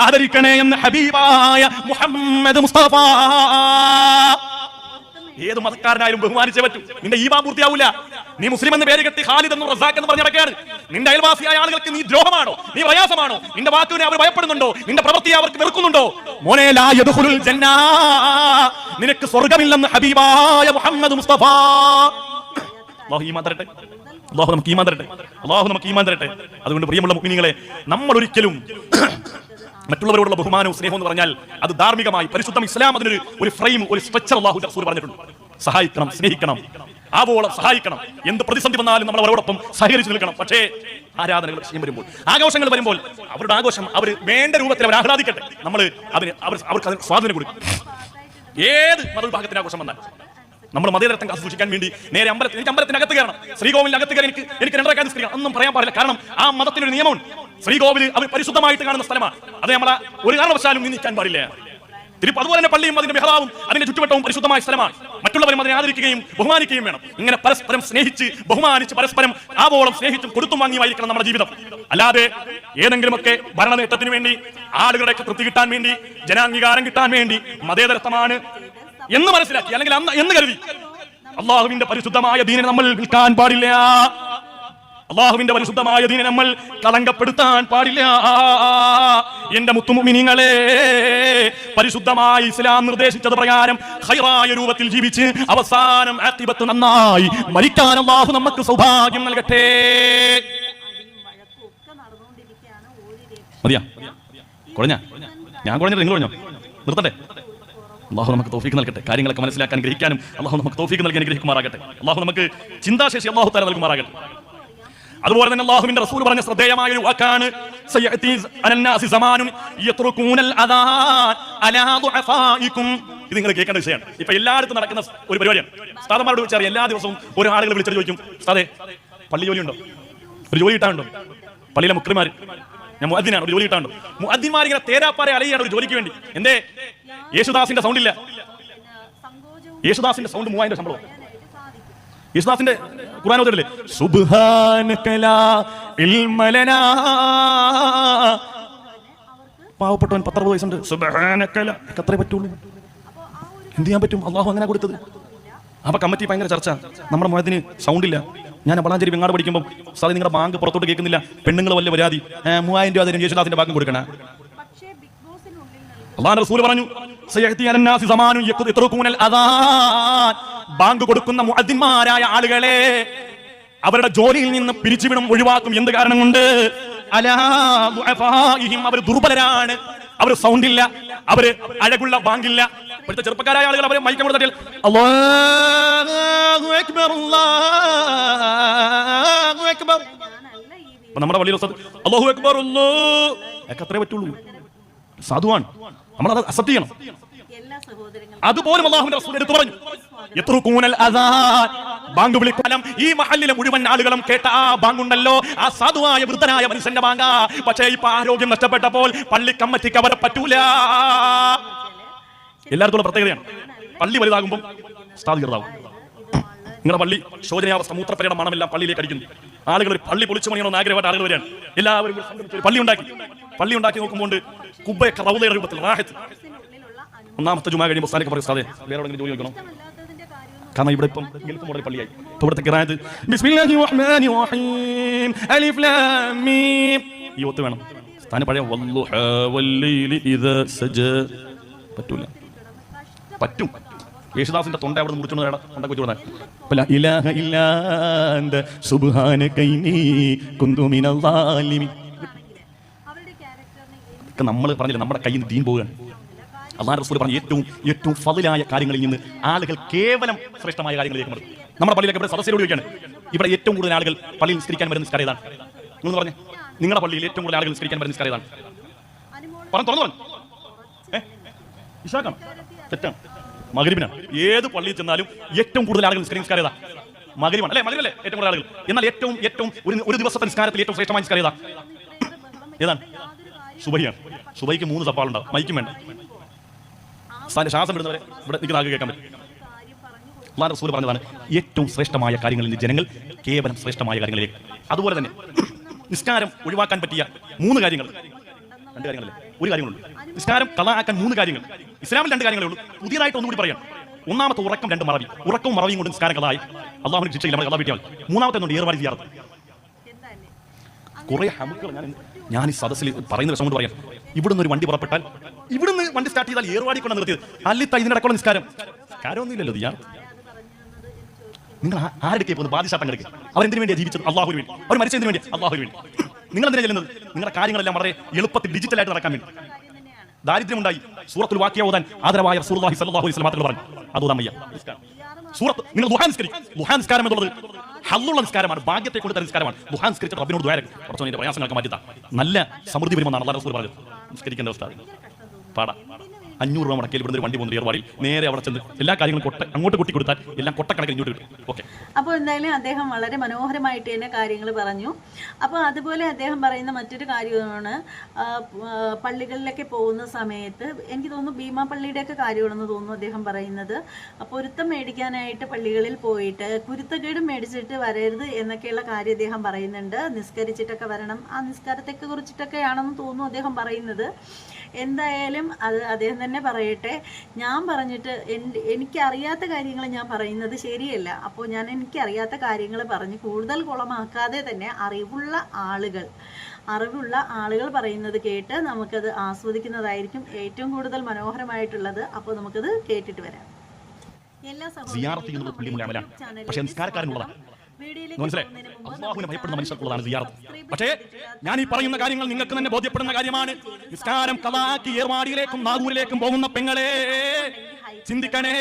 ആദരിക്കണേ എന്ന് ഹബീബായ മുഹമ്മദ് മുസ്തഫ. ഏത് മതക്കാരനായാലും ബഹുമാനിച്ചേ പറ്റൂ. നിന്റെ ഈമാൻ പൂർത്തിയാവൂല. നീ മുസ്ലിം എന്ന് പേര് കെട്ടി ഖാലിദ് എന്ന് റസാഖ് എന്ന് പറഞ്ഞിടക്കാണ്. നിന്റെ അയൽവാസിയായ ആളുകൾക്ക് നീ ദ്രോഹമാണോ? നീ പ്രയാസമാണോ? നിന്റെ വാക്കുവിനെ അവർ ഭയപ്പെടുന്നുണ്ടോ? നിന്റെ പ്രവൃത്തിയെ അവർക്ക് വെറുക്കുന്നുണ്ടോ? മോനെ, ലാ യദ്ഖുലുൽ ജന്നാ, നിനക്ക് സ്വർഗ്ഗമില്ലെന്ന് ഹബീബായ മുഹമ്മദ് മുസ്തഫ. അല്ലാഹു ഈമാൻ തരട്ടെ, അല്ലാഹു നമുക്ക് ഈമാൻ തരട്ടെ. അതുകൊണ്ട് പ്രിയമുള്ള മുഅ്മിനീങ്ങളെ, നമ്മൾ ഒരിക്കലും മറ്റുള്ളവരോടുള്ള ബഹുമാനവും സ്നേഹവും എന്ന് പറഞ്ഞാൽ അത് ധാർമ്മികമായി പരിശുദ്ധ ഇസ്ലാം അതിനൊരു ഫ്രെയിം, ഒരു സ്ട്രക്ചർ അല്ലാഹു റസൂൽ പറഞ്ഞിട്ടുണ്ട്. സഹായിക്കണം, സ്നേഹിക്കണം, ആവോളം സഹായിക്കണം. എന്ത് പ്രതിസന്ധി വന്നാലും നമ്മൾ അവരോടൊപ്പം സഹകരിച്ചു നിൽക്കണം. പക്ഷേ ആരാധനകൾ വിഷയം വരുമ്പോൾ, ആഘോഷങ്ങൾ വരുമ്പോൾ അവരുടെ ആഘോഷം അവർ വേണ്ട രൂപത്തിൽ അവർ ആഹ്ലാദിക്കട്ടെ. നമ്മൾ അവർക്ക് അതിന് സ്വാതന്ത്ര്യം കൊടുക്കും. ഏത് മതവിഭാഗത്തിന്റെ ആഘോഷം വന്നാൽ നമ്മൾ മതേതരത്വം കാത്തു സൂക്ഷിക്കാൻ വേണ്ടി നേരെ അമ്പലത്തിനകത്ത് കയറണം. ശ്രീകോവിലിനകത്ത് കയറി എനിക്ക് 2 റക്അത്ത് നിസ്കരിക്കണം ഒന്നും പറയാൻ പാടില്ല. കാരണം ആ മതത്തിനൊരു നിയമമുണ്ട്. ശ്രീകോവിൽ അവർ പരിശുദ്ധമായിട്ട് കാണുന്ന സ്ഥലമാണ്. അത് നമ്മളെ ഒരു കാരണവശാലും നിന്ദിക്കാൻ പാടില്ല. അതുപോലെ തന്നെ പള്ളിയും അതിന്റെ മെഹ്റാബും അതിന്റെ ചുറ്റുവട്ടവും പരിശുദ്ധമായ സ്ഥലമാണ്. മറ്റുള്ളവരും അതിനെ ആദരിക്കുകയും ബഹുമാനിക്കുകയും വേണം. ഇങ്ങനെ പരസ്പരം സ്നേഹിച്ച് ബഹുമാനിച്ച് പരസ്പരം ആവോളം സ്നേഹിച്ചും കൊടുത്തും വാങ്ങിയുമായിരിക്കണം നമ്മുടെ ജീവിതം. അല്ലാതെ ഏതെങ്കിലുമൊക്കെ ഭരണ നേട്ടത്തിന് വേണ്ടി, ആളുകളുടെ തൃപ്തി കിട്ടാൻ വേണ്ടി, ജനാംഗീകാരം കിട്ടാൻ വേണ്ടി മതേതരത്വമാണ് എന്ന് മനസ്സിലാക്കി അല്ലെങ്കിൽ എന്ന് കരുതി അള്ളാഹുവിന്റെ പരിശുദ്ധമായ ദീനെ നമ്മൾ വിൽക്കാൻ പാടില്ല. അള്ളാഹുവിന്റെ പരിശുദ്ധമായ ദീനെ നമ്മൾ കളങ്കപ്പെടുത്താൻ പാടില്ല. എന്റെ മുത്തുമുഅ്മിനീങ്ങളെ, പരിശുദ്ധമായ ഇസ്ലാം നിർദ്ദേശിച്ചത് പ്രകാരം ഖൈറായ രൂപത്തിൽ ജീവിച്ച് അവസാനം ആഖിബത്ത് നന്നായി മരിക്കാൻ അള്ളാഹു നമുക്ക് സൗഭാഗ്യം നൽകട്ടെ. മതിയാ? കുഴഞ്ഞ? ഞാൻ കുഴഞ്ഞിട്ട് നിങ്ങൾ കുഴഞ്ഞോ? നിർത്തട്ടെ. അള്ളാഹു നമുക്ക് തൗഫീഖ് നൽകട്ടെ. കാര്യങ്ങളൊക്കെ മനസ്സിലാക്കാൻ ഗ്രഹിക്കാനും അള്ളാഹു നമുക്ക് തൗഫീഖ് നൽകി അനുഗ്രഹിക്കുമാറാകട്ടെ. അള്ളാഹു നമുക്ക് ചിന്താശേഷി അള്ളാഹു തആല നൽകുമാറാകട്ടെ. അതുപോലെ തന്നെ അല്ലാഹുവിന്റെ റസൂൽ പറഞ്ഞ ശ്രദ്ധേയമായ ഒരു വാക്കാണ് സയഅതി അനന്നാസി സമാനുൻ യത്റുകൂനൽ അദാൻ അലാ ദുഅഫായികും. ഇത് നിങ്ങൾ കേൾക്കേണ്ട വിഷയമാണ്. ഇപ്പൊ എല്ലായിടത്തും നടക്കുന്ന ഒരു പരിപാടിയാണ്. ഉസ്താദന്മാരോട് ചോദിച്ചാൽ എല്ലാ ദിവസവും ഓരോ ആളുകൾ വിളിച്ചിട്ട് ചോദിക്കും, ഉസ്താദേ പള്ളി ജോലി ഉണ്ടോ? ഒരു ജോലി കിട്ടാനുണ്ടോ? പള്ളിയിലെ മുക്രിമാർ, ഞാൻ മുഅദ്ദിനാണ്, ഒരു ജോലി കിട്ടാനുണ്ടോ? മുഅദ്ദിന്മാർ ഇങ്ങനെ തേരാപ്പാറെ അലയാണ് ഒരു ജോലിക്ക് വേണ്ടി. എന്തേ? യേശുദാസിന്റെ സൗണ്ട് ഇല്ല. യേശുദാസിന്റെ സൗണ്ട് 3000 ശമ്പളം. യേശുദാസിന്റെ ഖുർആൻ ഓതില്ലേ? സുബ്ഹാനക ലാ ഇൽമ ലനാ. പാവപ്പെട്ടവൻ 10-60 വയസ്സുണ്ട്. സുബ്ഹാനക ലാ, അത്രേ പറ്റുള്ളൂ. എന്ത് ചെയ്യാൻ പറ്റും? അള്ളാഹു അങ്ങനെ കൊടുത്തത്. അപ്പൊ കമ്മിറ്റി ഭയങ്കര ചർച്ച. നമ്മുടെ മുഅദ്ദിന് സൗണ്ട് ഇല്ല. ഞാൻ വളാഞ്ചേരി വെങ്ങാട് പഠിക്കുമ്പോൾ സാധനം നിങ്ങളുടെ ബാങ്ക് പുറത്തോട്ട് കേൾക്കുന്നില്ല, പെണ്ണുങ്ങൾ വല്ല പരാതി, 3000 രൂപ അതിന് യേശുദാസിന്റെ ബാങ്ക് കൊടുക്കണ. അല്ലാഹുവിന്റെ റസൂൽ പറഞ്ഞു, സയഅതി അനന്നാസി സമാനുൻ യത്റുകൂനൽ അദാൻ. ബാങ്ക് കൊടുക്കുന്ന മുഅദ്ദിന്മാരായ ആളുകളെ അവരുടെ ജോലിയിൽ നിന്ന് പിരിച്ചുവിടും, ഒഴിവാക്കും. എന്ത് കാരണം കൊണ്ട്? അലാ ദുഅഫാഇഹിം, അവർ ദുർബലരാണ്, അവർ സൗണ്ട് ഇല്ല, അവര് അഴകുള്ള ബാങ്കില്ല. ഇപ്പോഴത്തെ ചെറുപ്പക്കാരായ ആളുകൾ അവരെ മൈക്കം കൊടുത്തിട്ട് അല്ലാഹു അക്ബർ അല്ലാഹു അക്ബർ. നമ്മുടെ പള്ളിയിൽ അല്ലാഹു അക്ബർ അല്ലാഹു അത്രേ പറ്റുള്ളൂ. സാധുവാണ്, നമ്മളത് അക്സെപ്റ്റ് ചെയ്യണം. അതുപോലും അല്ലാഹുവിന്റെ റസൂൽ എടുത്തു പറഞ്ഞു, യത്റുകൂനൽ അദാൻ. ബാങ്ക് വിളിക്കാലം ഈ മഹല്ലിലെ മുഴുവൻ ആളുകളും കേട്ട ആ ബാങ്കുണ്ടല്ലോ, ആ സാധുവായ വൃദ്ധനായ മനുഷ്യന്റെ ബാങ്കാ. പക്ഷേ ഇപ്പൊ ആരോഗ്യം നഷ്ടപ്പെട്ടപ്പോൾ പള്ളി കമ്മിറ്റിക്ക് അവരെ പറ്റൂല. എല്ലായിടത്തുള്ള പ്രത്യേകതയാണ്. പള്ളി വലുതാകുമ്പോൾ ഉസ്താദ് ചെറുതാവും. നിങ്ങളുടെ പള്ളി ശോചനയാവസ്ഥ, മൂത്രപ്പരയുടെ മണമെല്ലാം പള്ളിയിലേക്ക് അടിക്കുന്നു. ആളുകൾ പള്ളി പൊളിച്ചു പണിയണമെന്ന് ആഗ്രഹമായിട്ട് ആളുകൾ വരികയാണ്. എല്ലാവരും പള്ളി ഉണ്ടാക്കി നോക്കുമ്പോൾ കുബ്ബയൊക്കെ റൗളയുടെ രൂപത്തിൽ റാഹത്ത്. ഒന്നാമത്തെ ജുമാ കഴിയുമ്പോൾ ഉസ്താദിനെ പറയും, ഉസ്താദേ വേറെ എവിടെയെങ്കിലും ജോലി നോക്കണം. കാരണം ഇവിടെ ഇപ്പം ഗൾഫ് മോഡൽ പള്ളിയായി. ഇപ്പൊ ഇവിടുത്തെ ഖിറാഅത്ത് ബിസ്മില്ലാഹിർ റഹ്മാനിർ റഹീം അലിഫ് ലാം മീം ഈ ഒത്ത് വേണം. സ്ഥാനം പഴയ വല്ലുഹാ വല്ലൈലി ഇദാ സജ പറ്റൂല. പറ്റും. യേശുദാസിന്റെ തൊണ്ട അവിടെ മുറിച്ചു തൊണ്ട കുറ്റി കൊടുത്താൽ ഇലാഹ ഇല്ലാ അന്ത സുബ്ഹാനക ഇന്നീ കുന്തു മിനൽ ളാലിമീൻ. നമ്മൾ പറഞ്ഞില്ല, നമ്മുടെ കയ്യിൽ നിന്ന് ദീൻ പോവുകയാണ്. അല്ലാഹുവിന്റെ റസൂൽ പറഞ്ഞു, ഏറ്റവും ഫളിലായ കാര്യങ്ങളിൽ നിന്ന് ആളുകൾ കേവലം ശ്രേഷ്ഠമായ കാര്യങ്ങളിലേക്ക് മാറും. നമ്മുടെ പള്ളിയിലൊക്കെ ഇവിടെ സദസ്യരോട് ചോദിക്കുകയാണ്, ഇവിടെ ഏറ്റവും കൂടുതൽ ആളുകൾ പള്ളിയിൽ നിസ്കരിക്കാൻ വരുന്ന നിസ്കാരം ഏതാണ്? നിങ്ങൾ പറഞ്ഞേ, നിങ്ങളുടെ പള്ളിയിൽ ഏറ്റവും കൂടുതൽ ആളുകൾ നിസ്കരിക്കാൻ വരുന്ന നിസ്കാരം ഏതാണ്? തുറന്നു ഇശാഖാണ്. തെറ്റാണ്, മഗ്രിബിനാണ്. ഏത് പള്ളിയിൽ ചെന്നാലും ഏറ്റവും കൂടുതൽ ആളുകൾ നിസ്കാരം ഏതാ? മഗ്രിബാണ് അല്ലേ? മഗ്രിബല്ലേ ഏറ്റവും കൂടുതൽ ആളുകൾ. എന്നാൽ ഏറ്റവും ഒരു ദിവസത്തെ നിസ്കാരത്തിൽ ഏറ്റവും ശ്രേഷ്ഠമായ നിസ്കാരം ഏതാണ്? സുബഹിയാണ്. സുബഹിക്ക് 3 സപ്പാളുണ്ടാവും, മൈക്കും വേണ്ട. ശ്വാസം വിടുന്നവരെ ഇവിടെ നിൽക്കുന്ന ആൾക്ക് കേൾക്കാൻ പറ്റും. അല്ലാഹുവിന്റെ റസൂൽ പറഞ്ഞതാണ്, ഏറ്റവും ശ്രേഷ്ഠമായ കാര്യങ്ങളിൽ ജനങ്ങൾ കേവലം ശ്രേഷ്ഠമായ കാര്യങ്ങളിലേക്ക്. അതുപോലെ തന്നെ നിസ്കാരം ഒഴിവാക്കാൻ പറ്റിയ 3 കാര്യങ്ങൾ, 2 കാര്യങ്ങളല്ലേ, ഒരു കാര്യങ്ങളുണ്ട്. നിസ്കാരം കളാക്കാൻ 3 കാര്യങ്ങൾ. ഇസ്ലാമിൽ 2 കാര്യങ്ങളേ ഉള്ളൂ. പുതിയതായിട്ട് ഒന്നുകൂടി പറയാം. ഒന്നാമത്തെ ഉറക്കം, 2 മറവി. ഉറക്കവും മറവിയും കൊണ്ട് നിസ്കാരം കളായി, അള്ളാഹുവിന് ശിക്ഷയില്ല, നമ്മൾ കളാ വീട്ടിയാൽ. മൂന്നാമത്തെ ഒന്നുണ്ട്, ഏർവാടി ചെയ്യാറ്. കുറെ ഹമുക്കൾ ഞാൻ ഈ സദസ്സിൽ പറയുന്ന വിഷമം കൊണ്ട് പറയാം. ഇവിടുന്ന് ഒരു വണ്ടി പുറപ്പെട്ടാൽ, ഇവിടുന്ന് വണ്ടി സ്റ്റാർട്ട് ചെയ്താൽ ഏർവാടി കൊണ്ട് നിർത്തിയത് അല്ലിത്ത ഇതിനടക്കുള്ള നിസ്കാരം. കാര്യമൊന്നും ഇല്ലല്ലോ ഇയാൾ. നിങ്ങൾ ആരുടെ പോകുന്നത്? ബാദിഷാട്ടം കിടക്കുക. അവരെന്തിനു വേണ്ടിയാണ് ജീവിച്ചത്? അള്ളാഹുവിന് വേണ്ടി. അവർ മരിച്ചതിന് വേണ്ടി, അള്ളാഹുവിന് വേണ്ടി. നിങ്ങൾ എന്തിനാണ് ചെല്ലുന്നത്? നിങ്ങളുടെ കാര്യങ്ങളെല്ലാം വളരെ എളുപ്പത്തിൽ ഡിജിറ്റലായിട്ട് നടക്കാൻ വേണ്ടി. ദാരിദ്ര്യമുണ്ടായി, സൂറത്തുൽ വാഖിയ ഓതാൻ ആദരവായ റസൂലുള്ളാഹി സ്വല്ലല്ലാഹു അലൈഹി വസല്ലം പറഞ്ഞു, അത് ഓതാൻ വയ്യ. സൂറത്ത് നിങ്ങൾ ദുഹാ നിസ്കരിക്കും. ദുഹാ നിസ്കാരം എന്നുള്ളത് ഹല്ലുള്ള നിസ്കാരമാണ്, ഭാഗ്യത്തെ കൊടുത്ത നിസ്കാരമാണ്. ദുഹാ നിസ്കരിച്ചിട്ട് റബ്ബിനോട് ദുആ ചെയ്യണം, കുറച്ചൊന്നിന്റെ പ്രയാസങ്ങളൊക്കെ മാറ്റിത്താ, നല്ല സമൃദ്ധി വരുമെന്നാണ് അല്ലാഹു റസൂൽ പറഞ്ഞത്. നിസ്കരിക്കേണ്ട അവസ്ഥ പാടാ. 500 രൂപ മുടക്കിൽ ഇവിടുന്ന് ഒരു വണ്ടി പോകുന്ന ഏർവാടിൽ നേരെ അവിടെ ചെന്ന് എല്ലാ കാര്യങ്ങളും അങ്ങോട്ട് കൊട്ടി കൊടുത്താൽ എല്ലാം കൊട്ടക്കണക്കിന് ഇങ്ങോട്ട് കിട്ടും. ഓക്കെ. അപ്പോൾ എന്തായാലും അദ്ദേഹം വളരെ മനോഹരമായിട്ട് തന്നെ കാര്യങ്ങൾ പറഞ്ഞു. അപ്പോൾ അതുപോലെ അദ്ദേഹം പറയുന്ന മറ്റൊരു കാര്യമാണ് പള്ളികളിലൊക്കെ പോകുന്ന സമയത്ത് എനിക്ക് തോന്നുന്നു ഭീമാ പള്ളിയുടെയൊക്കെ കാര്യമാണെന്ന് തോന്നുന്നു അദ്ദേഹം പറയുന്നത്. പൊരുത്തം മേടിക്കാനായിട്ട് പള്ളികളിൽ പോയിട്ട് കുരുത്തക്കേടും മേടിച്ചിട്ട് വരരുത് എന്നൊക്കെയുള്ള കാര്യം അദ്ദേഹം പറയുന്നുണ്ട്. നിസ്കരിച്ചിട്ടൊക്കെ വരണം. ആ നിസ്കാരത്തെയൊക്കെ കുറിച്ചിട്ടൊക്കെയാണെന്ന് തോന്നുന്നു അദ്ദേഹം പറയുന്നത്. എന്തായാലും അത് അദ്ദേഹം തന്നെ പറയട്ടെ. ഞാൻ പറഞ്ഞിട്ട് എനിക്കറിയാത്ത കാര്യങ്ങൾ ഞാൻ പറയുന്നത് ശരിയല്ല. അപ്പോൾ ഞാൻ എനിക്കറിയാത്ത കാര്യങ്ങൾ പറഞ്ഞ് കൂടുതൽ കുളമാക്കാതെ തന്നെ അറിവുള്ള ആളുകൾ പറയുന്നത് കേട്ട് നമുക്കത് ആസ്വദിക്കുന്നതായിരിക്കും ഏറ്റവും കൂടുതൽ മനോഹരമായിട്ടുള്ളത്. അപ്പോൾ നമുക്കത് കേട്ടിട്ട് വരാം. എല്ലാ പക്ഷേ നിസ്കാരക്കാരനുള്ളതാണ്, മനസ്സിലായി? അല്ലാഹുവിനെ ഭയപ്പെടുന്ന മനുഷ്യർക്കുള്ളതാണ് സിയാറത്ത്. പക്ഷേ ഞാൻ ഈ പറയുന്ന കാര്യങ്ങൾ നിങ്ങൾക്ക് തന്നെ ബോധ്യപ്പെടുന്ന കാര്യമാണ്. നിസ്കാരം ഖളാക്കി ഏർവാടിയിലേക്കും നാഗൂരിലേക്കും പോകുന്ന പെങ്ങളെ ചിന്തിക്കണേ.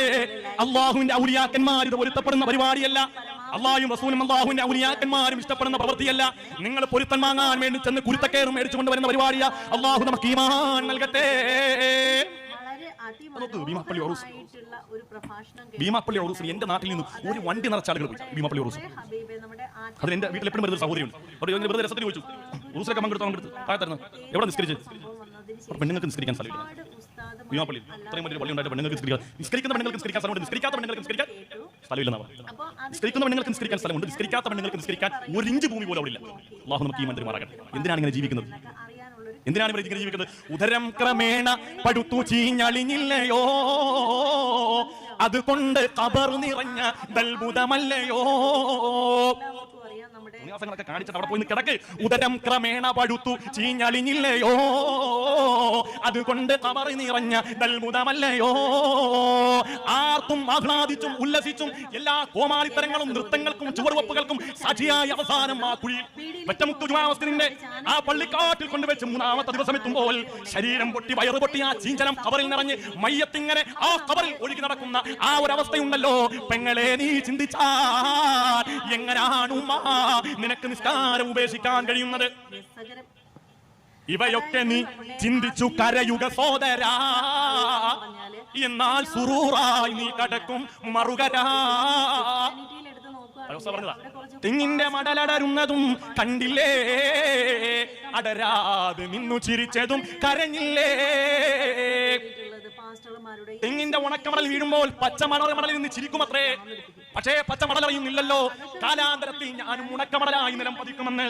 അല്ലാഹുവിന്റെ ഔലിയാക്കന്മാർ ഇത് പൊരുത്തപ്പെടുന്ന പരിപാടിയല്ല. അല്ലാഹുവും റസൂലും അല്ലാഹുവിന്റെ ഔലിയാക്കന്മാരും ഇഷ്ടപ്പെടുന്ന പ്രവൃത്തിയല്ല. നിങ്ങൾ പൊരുത്തം വാങ്ങാൻ വേണ്ടി ചെന്ന് കുരുത്തക്കേറും മേടിച്ചുകൊണ്ട് വരുന്ന പരിപാടിയാ. അല്ലാഹു നമുക്ക് ഈമാൻ നൽകട്ടെ. ഭീമാപ്പള്ളി ഉറൂസിന് എന്റെ നാട്ടിൽ നിന്ന് ഒരു വണ്ടി നിറച്ച ആളുകൾ പോയി. ഭീമാപ്പള്ളി ഉറൂസ് അതിന് എന്റെ വീട്ടിൽ എപ്പോഴും വരുന്ന സഹോദരിയുണ്ട്. വെറുതെ രസത്തിന് ചോദിച്ചു, ഉറൂസിലൊക്കെ പങ്കെടുത്ത് താഴ്ത്തരുന്നു. എവിടെ നിസ്കരിച്ച്? പെണ്ണുങ്ങൾക്ക് നിസ്കരിക്കാൻ സ്ഥലമില്ല. ഭീമാപ്പള്ളി ഇത്രയും വലിയ പള്ളി ഉണ്ടായിട്ട് പെണ്ണുങ്ങൾക്ക് നിസ്കരിക്കുന്ന പെണ്ണുങ്ങൾക്ക് നിസ്കരിക്കാൻ സ്ഥലമുണ്ട്, നിസ്കരിക്കാത്ത പെണ്ണുങ്ങൾക്ക് നിസ്കരിക്കാൻ സ്ഥലമില്ലെന്നാണ്. നിസ്കരിക്കുന്ന പെണ്ണുങ്ങൾക്ക് നിസ്കരിക്കാൻ സ്ഥലമുണ്ട്, നിസ്കരിക്കാത്ത പെണ്ണുങ്ങൾക്ക് നിസ്കരിക്കാൻ ഒരു ഇഞ്ച് ഭൂമി പോലും അവിടെ ഇല്ല. അല്ലാഹു നമുക്ക് ഈ മന്ത്രി മാറാകട്ടെ. എന്തിനാണ് ഇങ്ങനെ ജീവിക്കുന്നത്? എന്തിനാണ് ഇവർ ഇങ്ങനെ ജീവിക്കുന്നത്? ഉദരം ക്രമേണ പടുത്തു ചീഞ്ഞളിഞ്ഞില്ലയോ, അതുകൊണ്ട് ഖബർ നിറഞ്ഞ ദൽബുദമല്ലയോ. ൊക്കെ കാണിച്ചിട്ട് അവിടെ പോയി കിടക്ക്. ഉദരം ക്രമേണ പടുത്തു ചീഞ്ഞളിഞ്ഞില്ലയോ, അതുകൊണ്ട് ഖബർ നിറഞ്ഞ ദൽബുദമല്ലയോ. ആർക്കും ആഹ്ലാദിച്ചും ഉല്ലസിച്ചും എല്ലാ കോമാളിത്തരങ്ങളും നൃത്തങ്ങൾക്കും ചുവടുവെപ്പുകൾക്കും സാക്ഷിയായി അവസാനം ആ കുഴി ഒറ്റമുത്തുജുമാവസ്ഥിന്റെ ആ പള്ളിക്കാട്ടിൽ കൊണ്ടുവച്ച് 3ാമത്തെ ദിവസം എത്തുമ്പോൾ ശരീരം പൊട്ടി വയറ് പൊട്ടി ആ ചീഞ്ചലം ഖബറിൽ നിറഞ്ഞ് മയ്യത്തിങ്ങനെ ആ ഖബറിൽ ഒഴുകി നടക്കുന്ന ആ ഒരു അവസ്ഥയുണ്ടല്ലോ. പെങ്ങളെ നീ ചിന്തിച്ചാൽ എങ്ങനെയാണ് ഉമ്മ നിനക്ക് നിസ്കാരം ഉപേക്ഷിക്കാൻ കഴിയുന്നത്? ഇവയൊക്കെ നീ ചിന്തിച്ചു കരയുക സോദരാ, എന്നാൽ സുറൂറായി നീ കടക്കും മറുകരാ. തെങ്ങിന്റെ മടലടരുന്നതും കണ്ടില്ലേ, അടരാതെ നിന്നു ചിരിച്ചതും കരഞ്ഞില്ലേ. തെങ്ങിന്റെ ഉണക്കമടൽ വീഴുമ്പോൾ പച്ചമടലിൽ നിന്ന് ചിരിക്കുമത്രേ. പക്ഷേ പച്ചമടലറിയുന്നില്ലല്ലോ, കാലാന്തരത്തിൽ ഞാനും ഉണക്കമടലായി നിലം പതിക്കുമെന്ന്.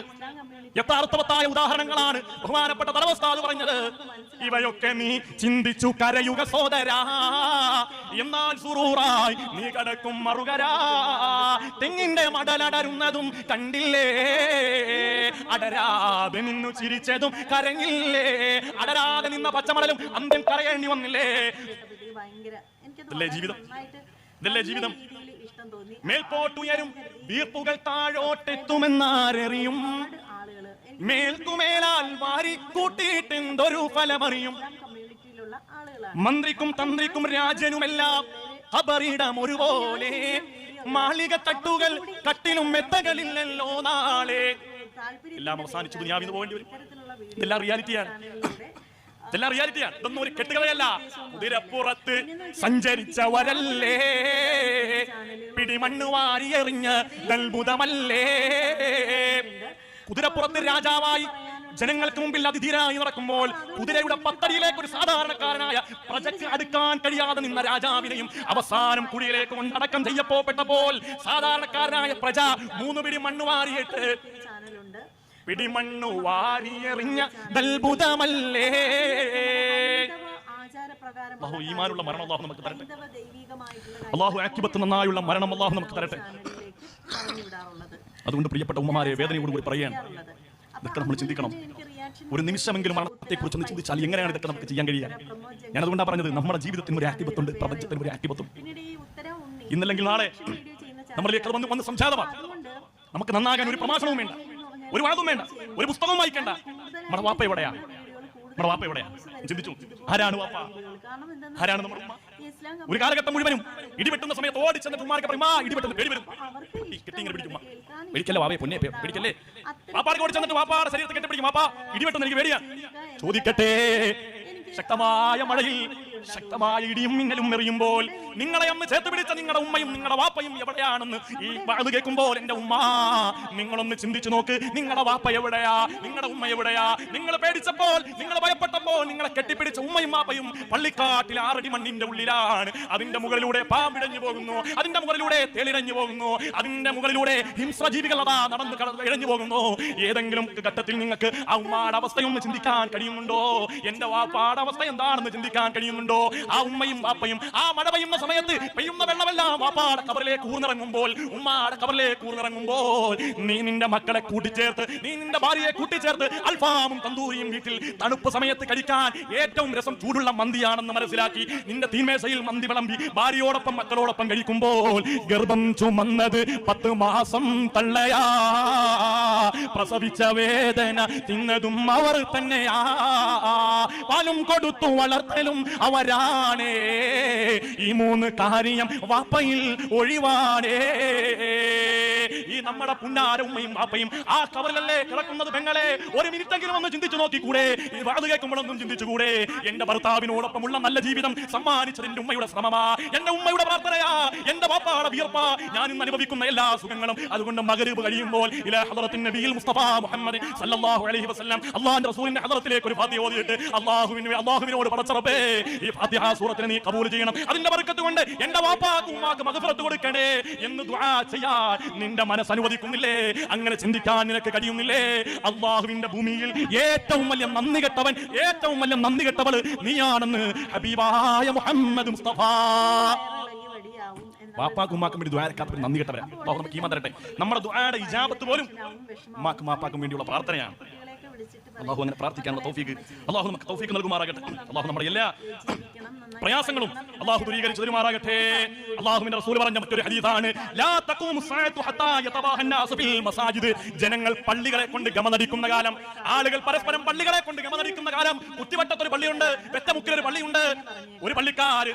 എത്ര അർത്ഥവത്തായ ഉദാഹരണങ്ങളാണ് ബഹുമാനപ്പെട്ട തലവസ്ഥാത് പറഞ്ഞത്. ഇവയൊക്കെ നീ ചിന്തിച്ചു കരയുക സോദരാ, എന്നാൽ സുറൂറായി നീ കടക്കും മറുകരാ. തെങ്ങിന്റെ മടലടരുന്നതും കണ്ടില്ലേ, അടരാതെ നിന്നു ചിരിച്ചതും കരഞ്ഞില്ലേ. അടരാതെ നിന്ന പച്ചമടലും അന്ത്യം കരയേണ്ടി വന്നില്ലേ. ഇതല്ലേ ജീവിതം? ഇതല്ലേ ജീവിതം? മേൽപോട്ടുയരും വീർപ്പുകൾ താഴോട്ടെത്തുമെന്നാരറിയും, മേൽക്കുമേലാൽ വാരി കൂട്ടിയിട്ടെന്തൊരു ഫലമറിയും. മന്ത്രിക്കും തന്ത്രിക്കും രാജനുമെല്ലാം ഖബറിടം ഒരുപോലെ, മാളിക തട്ടുകൾ കട്ടിലും മെത്തകളില്ലല്ലോ നാളെ. എല്ലാം അവസാനിച്ചു ദുനിയാവിൽ നിന്ന് പോകേണ്ടി വരും. ഇതെല്ലാം റിയാലിറ്റിയാണ്. ഇതൊന്നും ഒരു കെട്ടുകളയല്ല. കുതിരപ്പുറത്ത് സഞ്ചരിച്ചവരല്ലേ, പിടിമണ്ണ് വാരിയെറിഞ്ഞ് ദൽബുദമല്ലേ. കുതിരപ്പുറത്ത് രാജാവായി ജനങ്ങൾക്ക് മുമ്പിൽ അതിധീരായി നടക്കുമ്പോൾ കുതിരയുടെ പത്തടിയിലേക്ക് ഒരു സാധാരണക്കാരനായ പ്രജയ്ക്ക് അടുക്കാൻ കഴിയാതെ നിന്ന രാജാവിനെയും അവസാനം കുഴിയിലേക്ക് കൊണ്ടടക്കം ചെയ്യപ്പെട്ടപ്പോൾ സാധാരണക്കാരനായ പ്രജ 3 പിടി മണ്ണ് വാരിയിട്ട് പിടിമണ്ണു വാരിയെറിഞ്ഞ ദൽബുദമല്ലേ. അല്ലാഹു ഈമാനുള്ള മരണം അല്ലാഹു നമുക്ക് തരട്ടെ. അല്ലാഹു ആഖിബത്ത് നന്നായുള്ള മരണം അല്ലാഹു നമുക്ക് തരട്ടെ. അതുകൊണ്ട് പ്രിയപ്പെട്ട ഉമ്മമാരെ വേദനയോടുകൂടി പറയുകയാണ്, ഇതൊക്കെ നമ്മൾ ചിന്തിക്കണം. ഒരു നിമിഷമെങ്കിലും മരണത്തെക്കുറിച്ച് ഒന്ന് ചിന്തിച്ചാൽ എങ്ങനെയാണ് ഇതൊക്കെ നമുക്ക് ചെയ്യാൻ കഴിയുക? ഞാൻ അതുകൊണ്ടാണ് പറഞ്ഞത്, നമ്മുടെ ജീവിതത്തിന് ഒരു ആക്ടിബത്തുണ്ട്, പ്രപഞ്ചത്തിന് ഒരു ആക്ടിബത്തും. ഇന്നല്ലെങ്കിൽ നാളെ നമ്മളിലേക്ക് വന്ന് സംജാതമാണ്. നമുക്ക് നന്നാകാൻ ഒരു പ്രമാണവും വേണ്ട, ഒരു വാദവും വേണ്ട, ഒരു പുസ്തകവും വായിക്കേണ്ട. നമ്മുടെ വാപ്പ എവിടെയാ? ചിന്തിച്ചു, ആരാണ് വാപ്പ? ആരാണ് നമ്മുടെ ഉമ്മ? ഒരു കാലഘട്ടം മുഴുവനും ഇടിവെട്ടുന്ന സമയത്ത് ഓടിച്ചെന്ന് ഉമ്മാർക്ക് പറയും, ഇടിവെട്ടുന്ന പേടി വരും, കെട്ടിങ്ങനെ പിടിക്കും. പേടിക്കല്ലേ വാവേ, പൊന്നെ പേടിക്കല്ലേ. വാപ്പാർക്ക് ഓടിച്ചെന്നിട്ട് വാപ്പാടെ ശരീരത്തെ കെട്ടിപ്പിടിക്കും. വാപ്പ ഇടിവെട്ടുന്ന എനിക്ക് പേടിയാ. ചോദിക്കട്ടെ, ശക്തമായ മഴയിൽ ശക്തമായ ഇടിയും മിന്നലും എറിയുമ്പോൾ നിങ്ങളെ അന്ന് ചേർത്ത് പിടിച്ച നിങ്ങളുടെ ഉമ്മയും നിങ്ങളുടെ വാപ്പയും എവിടെയാണെന്ന് ഈ വാത് കേൾക്കുമ്പോൾ എന്റെ ഉമ്മ നിങ്ങളൊന്ന് ചിന്തിച്ചു നോക്ക്. നിങ്ങളുടെ വാപ്പ എവിടെയാ, നിങ്ങളുടെ ഉമ്മ എവിടെയാ? നിങ്ങൾ പേടിച്ചപ്പോൾ, നിങ്ങൾ ഭയപ്പെട്ടപ്പോൾ നിങ്ങളെ കെട്ടിപ്പിടിച്ച ഉമ്മയും വാപ്പയും പള്ളിക്കാട്ടിൽ 6 അടി മണ്ണിന്റെ ഉള്ളിലാണ്. അതിന്റെ മുകളിലൂടെ പാമ്പിടഞ്ഞു പോകുന്നു, അതിന്റെ മുകളിലൂടെ തേളിടഞ്ഞു പോകുന്നു, അതിന്റെ മുകളിലൂടെ ഹിംസ്രജീവികൾ അതാ നടന്ന് ഇഴഞ്ഞു പോകുന്നു. ഏതെങ്കിലും ഘട്ടത്തിൽ നിങ്ങൾക്ക് ആ ഉമ്മയുടെ അവസ്ഥയൊന്ന് ചിന്തിക്കാൻ കഴിയുന്നുണ്ടോ? എന്റെ വാപ്പാടെ അവസ്ഥ എന്താണെന്ന് ചിന്തിക്കാൻ കഴിയുന്നുണ്ടോ? ആ ഉമ്മയും വാപ്പയും ആ മഴ പെയ്യുന്ന സമയത്ത് പെയ്യുന്ന വെള്ളമെല്ലാം വാപ്പാടെ കബറിലേക്ക് ഊർന്നിറങ്ങുമ്പോൾ, ഉമ്മാടെ കബറിലേക്ക് ഊർന്നിറങ്ങുമ്പോൾ നീ നിന്റെ മക്കളെ കൂട്ടിച്ചേർത്ത്, നീ നിന്റെ ഭാര്യയെ കൂട്ടിച്ചേർത്ത് അൽഫാമും തന്തൂരിയും വീട്ടിൽ തണുപ്പ് സമയത്ത് കഴിക്കാൻ ഏറ്റവും രസം ചൂടുള്ള മന്തിയാണെന്ന് മനസ്സിലാക്കി നിന്റെ തീന്മേശയിൽ മന്തി വിളമ്പി ഭാര്യയോടൊപ്പം മക്കളോടൊപ്പം കഴിക്കുമ്പോൾ ഗർഭം ചുമന്നത് 10 മാസം തള്ളയാ, പ്രസവിച്ച വേദന തിന്നതും അവർ തന്നെയാ, പാലും കൊടുത്തു വളർത്തലും അവരാണേ, ഈ 3 കാര്യം വാപ്പയിൽ ഒഴിവാണേ. ഈ നമ്മുടെ പുന്നാര ഉമ്മയും വാപ്പയും ആ കവറിലല്ലേ കിടക്കുന്നത് പെങ്ങളെ? ഒരു മിനിറ്റെങ്കിലും ഒന്ന് ചിന്തിച്ചു നോക്കിക്കൂടെ? ഈ വാത് കേൾക്കുമ്പോഴൊന്നും ചിന്തിച്ചുകൂടെ? എന്റെ ഭർത്താവിനോടൊപ്പമുള്ള നല്ല ജീവിതം സമ്മാനിച്ചത് എന്റെ ഉമ്മയുടെ ശ്രമമാ, എന്റെ ഉമ്മയുടെ പ്രാർത്ഥനയാ, എന്റെ വാപ്പാടെ വിയർപ്പാ, ഞാൻ ഇന്ന് അനുഭവിക്കുന്ന എല്ലാ സുഖങ്ങളും. അതുകൊണ്ട് മഗ്‌രിബ് കഴിയുമ്പോൾ ഇലാ ഹദറത്തിൻ നബിയിൽ മുസ്തഫ മുഹമ്മദ് സല്ലല്ലാഹു അലൈഹി വസല്ലം അല്ലാഹുവിന്റെ റസൂലിന്റെ ഹദറത്തിലേക്ക് ഒരു ഫാത്തിഹ ഓതിയിട്ട് അല്ലാഹുവിനോട് പടച്ച റബ്ബേ ഈ ഫാത്തിഹ സൂറത്തിനെ നീ കബൂൽ ചെയ്യണം, അതിന്റെ ബർക്കത്ത് കൊണ്ട് എന്റെ വാപ്പാക്കും ഉമ്മാക്കും മഗ്‌ഫിറത്ത് കൊടുക്കണേ എന്ന് ദുആ ചെയ്യാൻ നിന്റെ മനസ്സ് അനുവദിക്കുന്നില്ലേ? അങ്ങനെ ചിന്തിക്കാൻ നിനക്ക് കഴിയുന്നില്ലേ? അല്ലാഹുവിന്റെ ഭൂമിയിൽ ഏറ്റവും വലിയ നന്ദി കെട്ടവൻ, ഏറ്റവും വലിയ നന്ദി കെട്ടവൾ നീയാണെന്ന് ഹബീബായ മുഹമ്മദ് മുസ്തഫ. വാപ്പാക്കും ഉമ്മാക്കും വേണ്ടി ദുആക്കാത്തവർ നന്ദി കെട്ടവരാ. അല്ലാഹു നമുക്ക് ഈമാൻ തരട്ടെ. നമ്മുടെ ദുആയുടെ ഇജാബത്ത് പോലും ഉമ്മാക്കും വാപ്പാക്കും വേണ്ടിയുള്ള പ്രാർത്ഥനയാണ്. അല്ലാഹു അങ്ങനെ പ്രാർത്ഥിക്കാനുള്ള തൗഫീഖ് അല്ലാഹു നമുക്ക് തൗഫീഖ് നൽകുമാറാകട്ടെ. അല്ലാഹു നമ്മുടെ എല്ലാ പ്രയാസങ്ങളും അല്ലാഹു ദൂരീകരിച്ചു തരുമാറാകട്ടെ. അല്ലാഹുവിന്റെ റസൂൽ പറഞ്ഞ മറ്റൊരു ഹദീസാണ് ലാ തഖൂമു സഅതു ഹത്താ യതബാഹ അന്നാസു ഫിൽ മസാജിദ്. ജനങ്ങൾ പള്ളികളെ കൊണ്ട് ഗമനടിക്കുന്ന കാലം, ആളുകൾ പരസ്പരം പള്ളികളെ കൊണ്ട് ഗമനടിക്കുന്ന കാലം. കുത്തിവട്ടത്തൊരു പള്ളിയുണ്ട്, വെറ്റമുക്കിലൊരു പള്ളിയുണ്ട്. ഒരു പള്ളിക്കാർ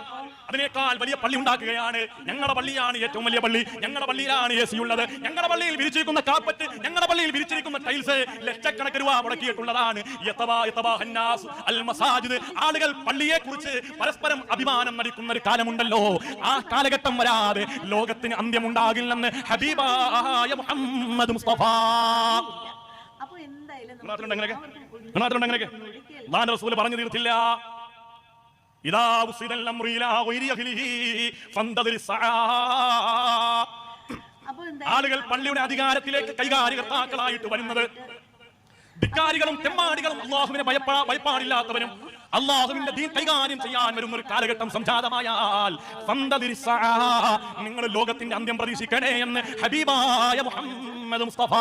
അതിനേക്കാൾ വലിയ പള്ളി ഉണ്ടാക്കുകയാണ്. ഞങ്ങളുടെ പള്ളിയാണ് ഏറ്റവും വലിയ പള്ളി, ഞങ്ങളുടെ പള്ളിയിലാണ് AC ഉള്ളത്, ഞങ്ങളുടെ പള്ളിയിൽ വിരിച്ചിരിക്കുന്ന കാർപ്പറ്റ്, ഞങ്ങളുടെ പള്ളിയിൽ വിരിച്ചിരിക്കുന്ന ടൈൽസ് ലക്ഷക്കണക്കിന് രൂപ മുടക്കിയിട്ടുള്ളതാണ്. ആളുകൾ പള്ളിയെ കുറിച്ച് പരസ്പരം അഭിമാനം നടിക്കുന്ന ഒരു കാലമുണ്ടല്ലോ, ആ കാലഘട്ടം വരാതെ ലോകത്തിന് അന്ത്യമുണ്ടാകില്ലെന്ന് ഹബീബായ മുഹമ്മദ് മുസ്തഫ. റസൂൽ പറഞ്ഞു തീർത്തില്ല. ആളുകൾ പള്ളിയുടെ അധികാരത്തിലേക്ക് കൈകാര്യകർത്താക്കളായിട്ട് വരുന്നത് ധിക്കാരികളും തെമ്മാടികളും അല്ലാഹുവിനെ ഭയപ്പാടില്ലാത്തവനും അല്ലാഹുവിന്റെ ദീൻ കൈകാര്യം ചെയ്യാൻ വരുന്ന ഒരു കാലഘട്ടം സംജാതമായാൽ നിങ്ങൾ ലോകത്തിന്റെ അന്ത്യം പ്രതീക്ഷിക്കണേ എന്ന് ഹബീബായ മുഹമ്മദ് മുസ്തഫ.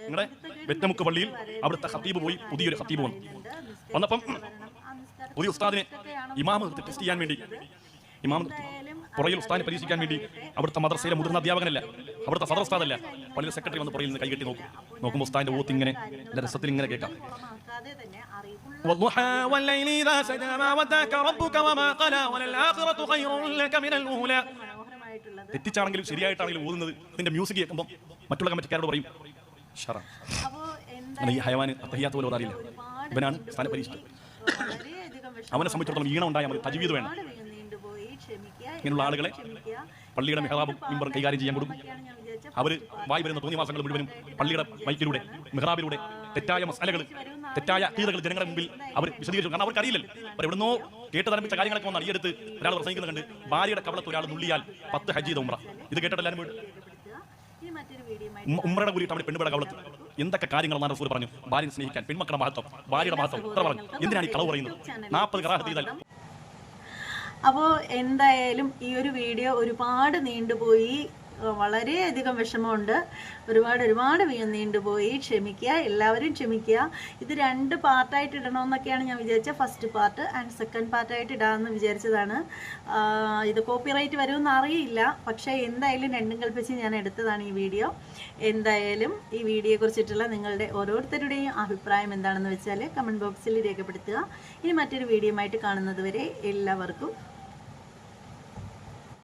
നിങ്ങളുടെ വെറ്റമുക്ക് പള്ളിയിൽ അവിടുത്തെ ഖത്തീബ് പോയി, പുതിയൊരു ഖത്തീബ് വന്നപ്പം പുതിയ ഉസ്താദിനെ ഇമാമ് ടെസ്റ്റ് ചെയ്യാൻ വേണ്ടി, ഇമാം പുറയിൽ ഉസ്താദിനെ പരീക്ഷിക്കാൻ വേണ്ടി അവിടുത്തെ മദ്രസയിലെ മുതിർന്ന അധ്യാപകനല്ല, അവിടുത്തെ സദർ ഉസ്താദല്ല, പള്ളിയിലെ സെക്രട്ടറി വന്ന് പുറയിൽ നിന്ന് കൈകെട്ടി നോക്കുമ്പോൾ ഉസ്താദിന്റെ ഓത്ത് ഇങ്ങനെ രസത്തിൽ ഇങ്ങനെ കേൾക്കാം. തെറ്റിച്ചാണെങ്കിലും ശരിയായിട്ടാണെങ്കിലും ഓതുന്നത് ഇതിന്റെ മ്യൂസിക് കേൾക്കുമ്പോൾ മറ്റുള്ള കമ്മിറ്റിക്കാരോട് പറയും ഈ ഹയവാന് അത്തഹിയാത്ത് പോലെ ഓതാറില്ല, ഇവനാണ് സ്ഥാനം പരീക്ഷിച്ചത്. അവനെ സംബന്ധിച്ചിടത്തോളം ഈണം ഉണ്ടായാൽ മതി, തജ്വീദ് വേണം. ഇങ്ങനെയുള്ള ആളുകളെ പള്ളിയുടെ മെഹ്റാബും മിമ്പറും കൈകാര്യം ചെയ്യാൻ കൊടുക്കും. അവർ വായി വരുന്ന തോന്നിവാസങ്ങൾ മുഴുവനും പള്ളിയുടെ മൈക്കിലൂടെ മെഹ്റാബിലൂടെ തെറ്റായ മസാലകൾ, തെറ്റായ അഖീദകൾ ജനങ്ങളുടെ മുമ്പിൽ അവർ വിശദീകരിച്ചു. കാരണം അവർക്ക് അറിയില്ലല്ലോ, അവർ എവിടുന്നോ കേട്ട് തരപ്പിച്ച കാര്യങ്ങളൊക്കെ വന്ന് അടിയെടുത്ത് ഒരാൾ പ്രസംഗിക്കുന്നത് കണ്ട് ഭാര്യയുടെ കവളത്ത് ഒരാൾ നുള്ളിയാൽ 10 ഹജ്ജ് ചെയ്ത ഉംറ. ഇത് കേട്ടിട്ട് എല്ലാവരും വീട് ഉമ്രയുടെ കൂടിയിട്ട് അവിടെ പെണ്ണുപെട കവളത്ത് എന്തൊക്കെ കാര്യങ്ങളാണ് റസൂൽ പറഞ്ഞു. ഭാര്യയെ സ്നേഹിക്കാൻ, പെൺമക്കളുടെ മഹത്വം, ഭാര്യയുടെ മഹത്വം ഇത്ര പറഞ്ഞു. എന്തിനാണ് ഈ കളവ് പറയുന്നത്? 40 കറാഹത്ത് ചെയ്താൽ. അപ്പോൾ എന്തായാലും ഈ ഒരു വീഡിയോ ഒരുപാട് നീണ്ടുപോയി, വളരെയധികം വിഷമമുണ്ട്, ഒരുപാട് നീണ്ടുപോയി. ക്ഷമിക്കുക, എല്ലാവരും ക്ഷമിക്കുക. ഇത് 2 പാർട്ടായിട്ട് ഇടണമെന്നൊക്കെയാണ് ഞാൻ വിചാരിച്ചത്. ഫസ്റ്റ് പാർട്ട് ആൻഡ് സെക്കൻഡ് പാർട്ടായിട്ട് ഇടാമെന്ന് വിചാരിച്ചതാണ്. ഇത് കോപ്പിറൈറ്റ് വരുമെന്ന് അറിയില്ല, പക്ഷേ എന്തായാലും രണ്ടും കൽപ്പിച്ച് ഞാൻ എടുത്തതാണ് ഈ വീഡിയോ. എന്തായാലും ഈ വീഡിയോയെക്കുറിച്ചിട്ടുള്ള നിങ്ങളുടെ ഓരോരുത്തരുടെയും അഭിപ്രായം എന്താണെന്ന് വെച്ചാൽ കമൻറ്റ് ബോക്സിൽ രേഖപ്പെടുത്തുക. ഇനി മറ്റൊരു വീഡിയോയുമായിട്ട് കാണുന്നത് വരെ എല്ലാവർക്കും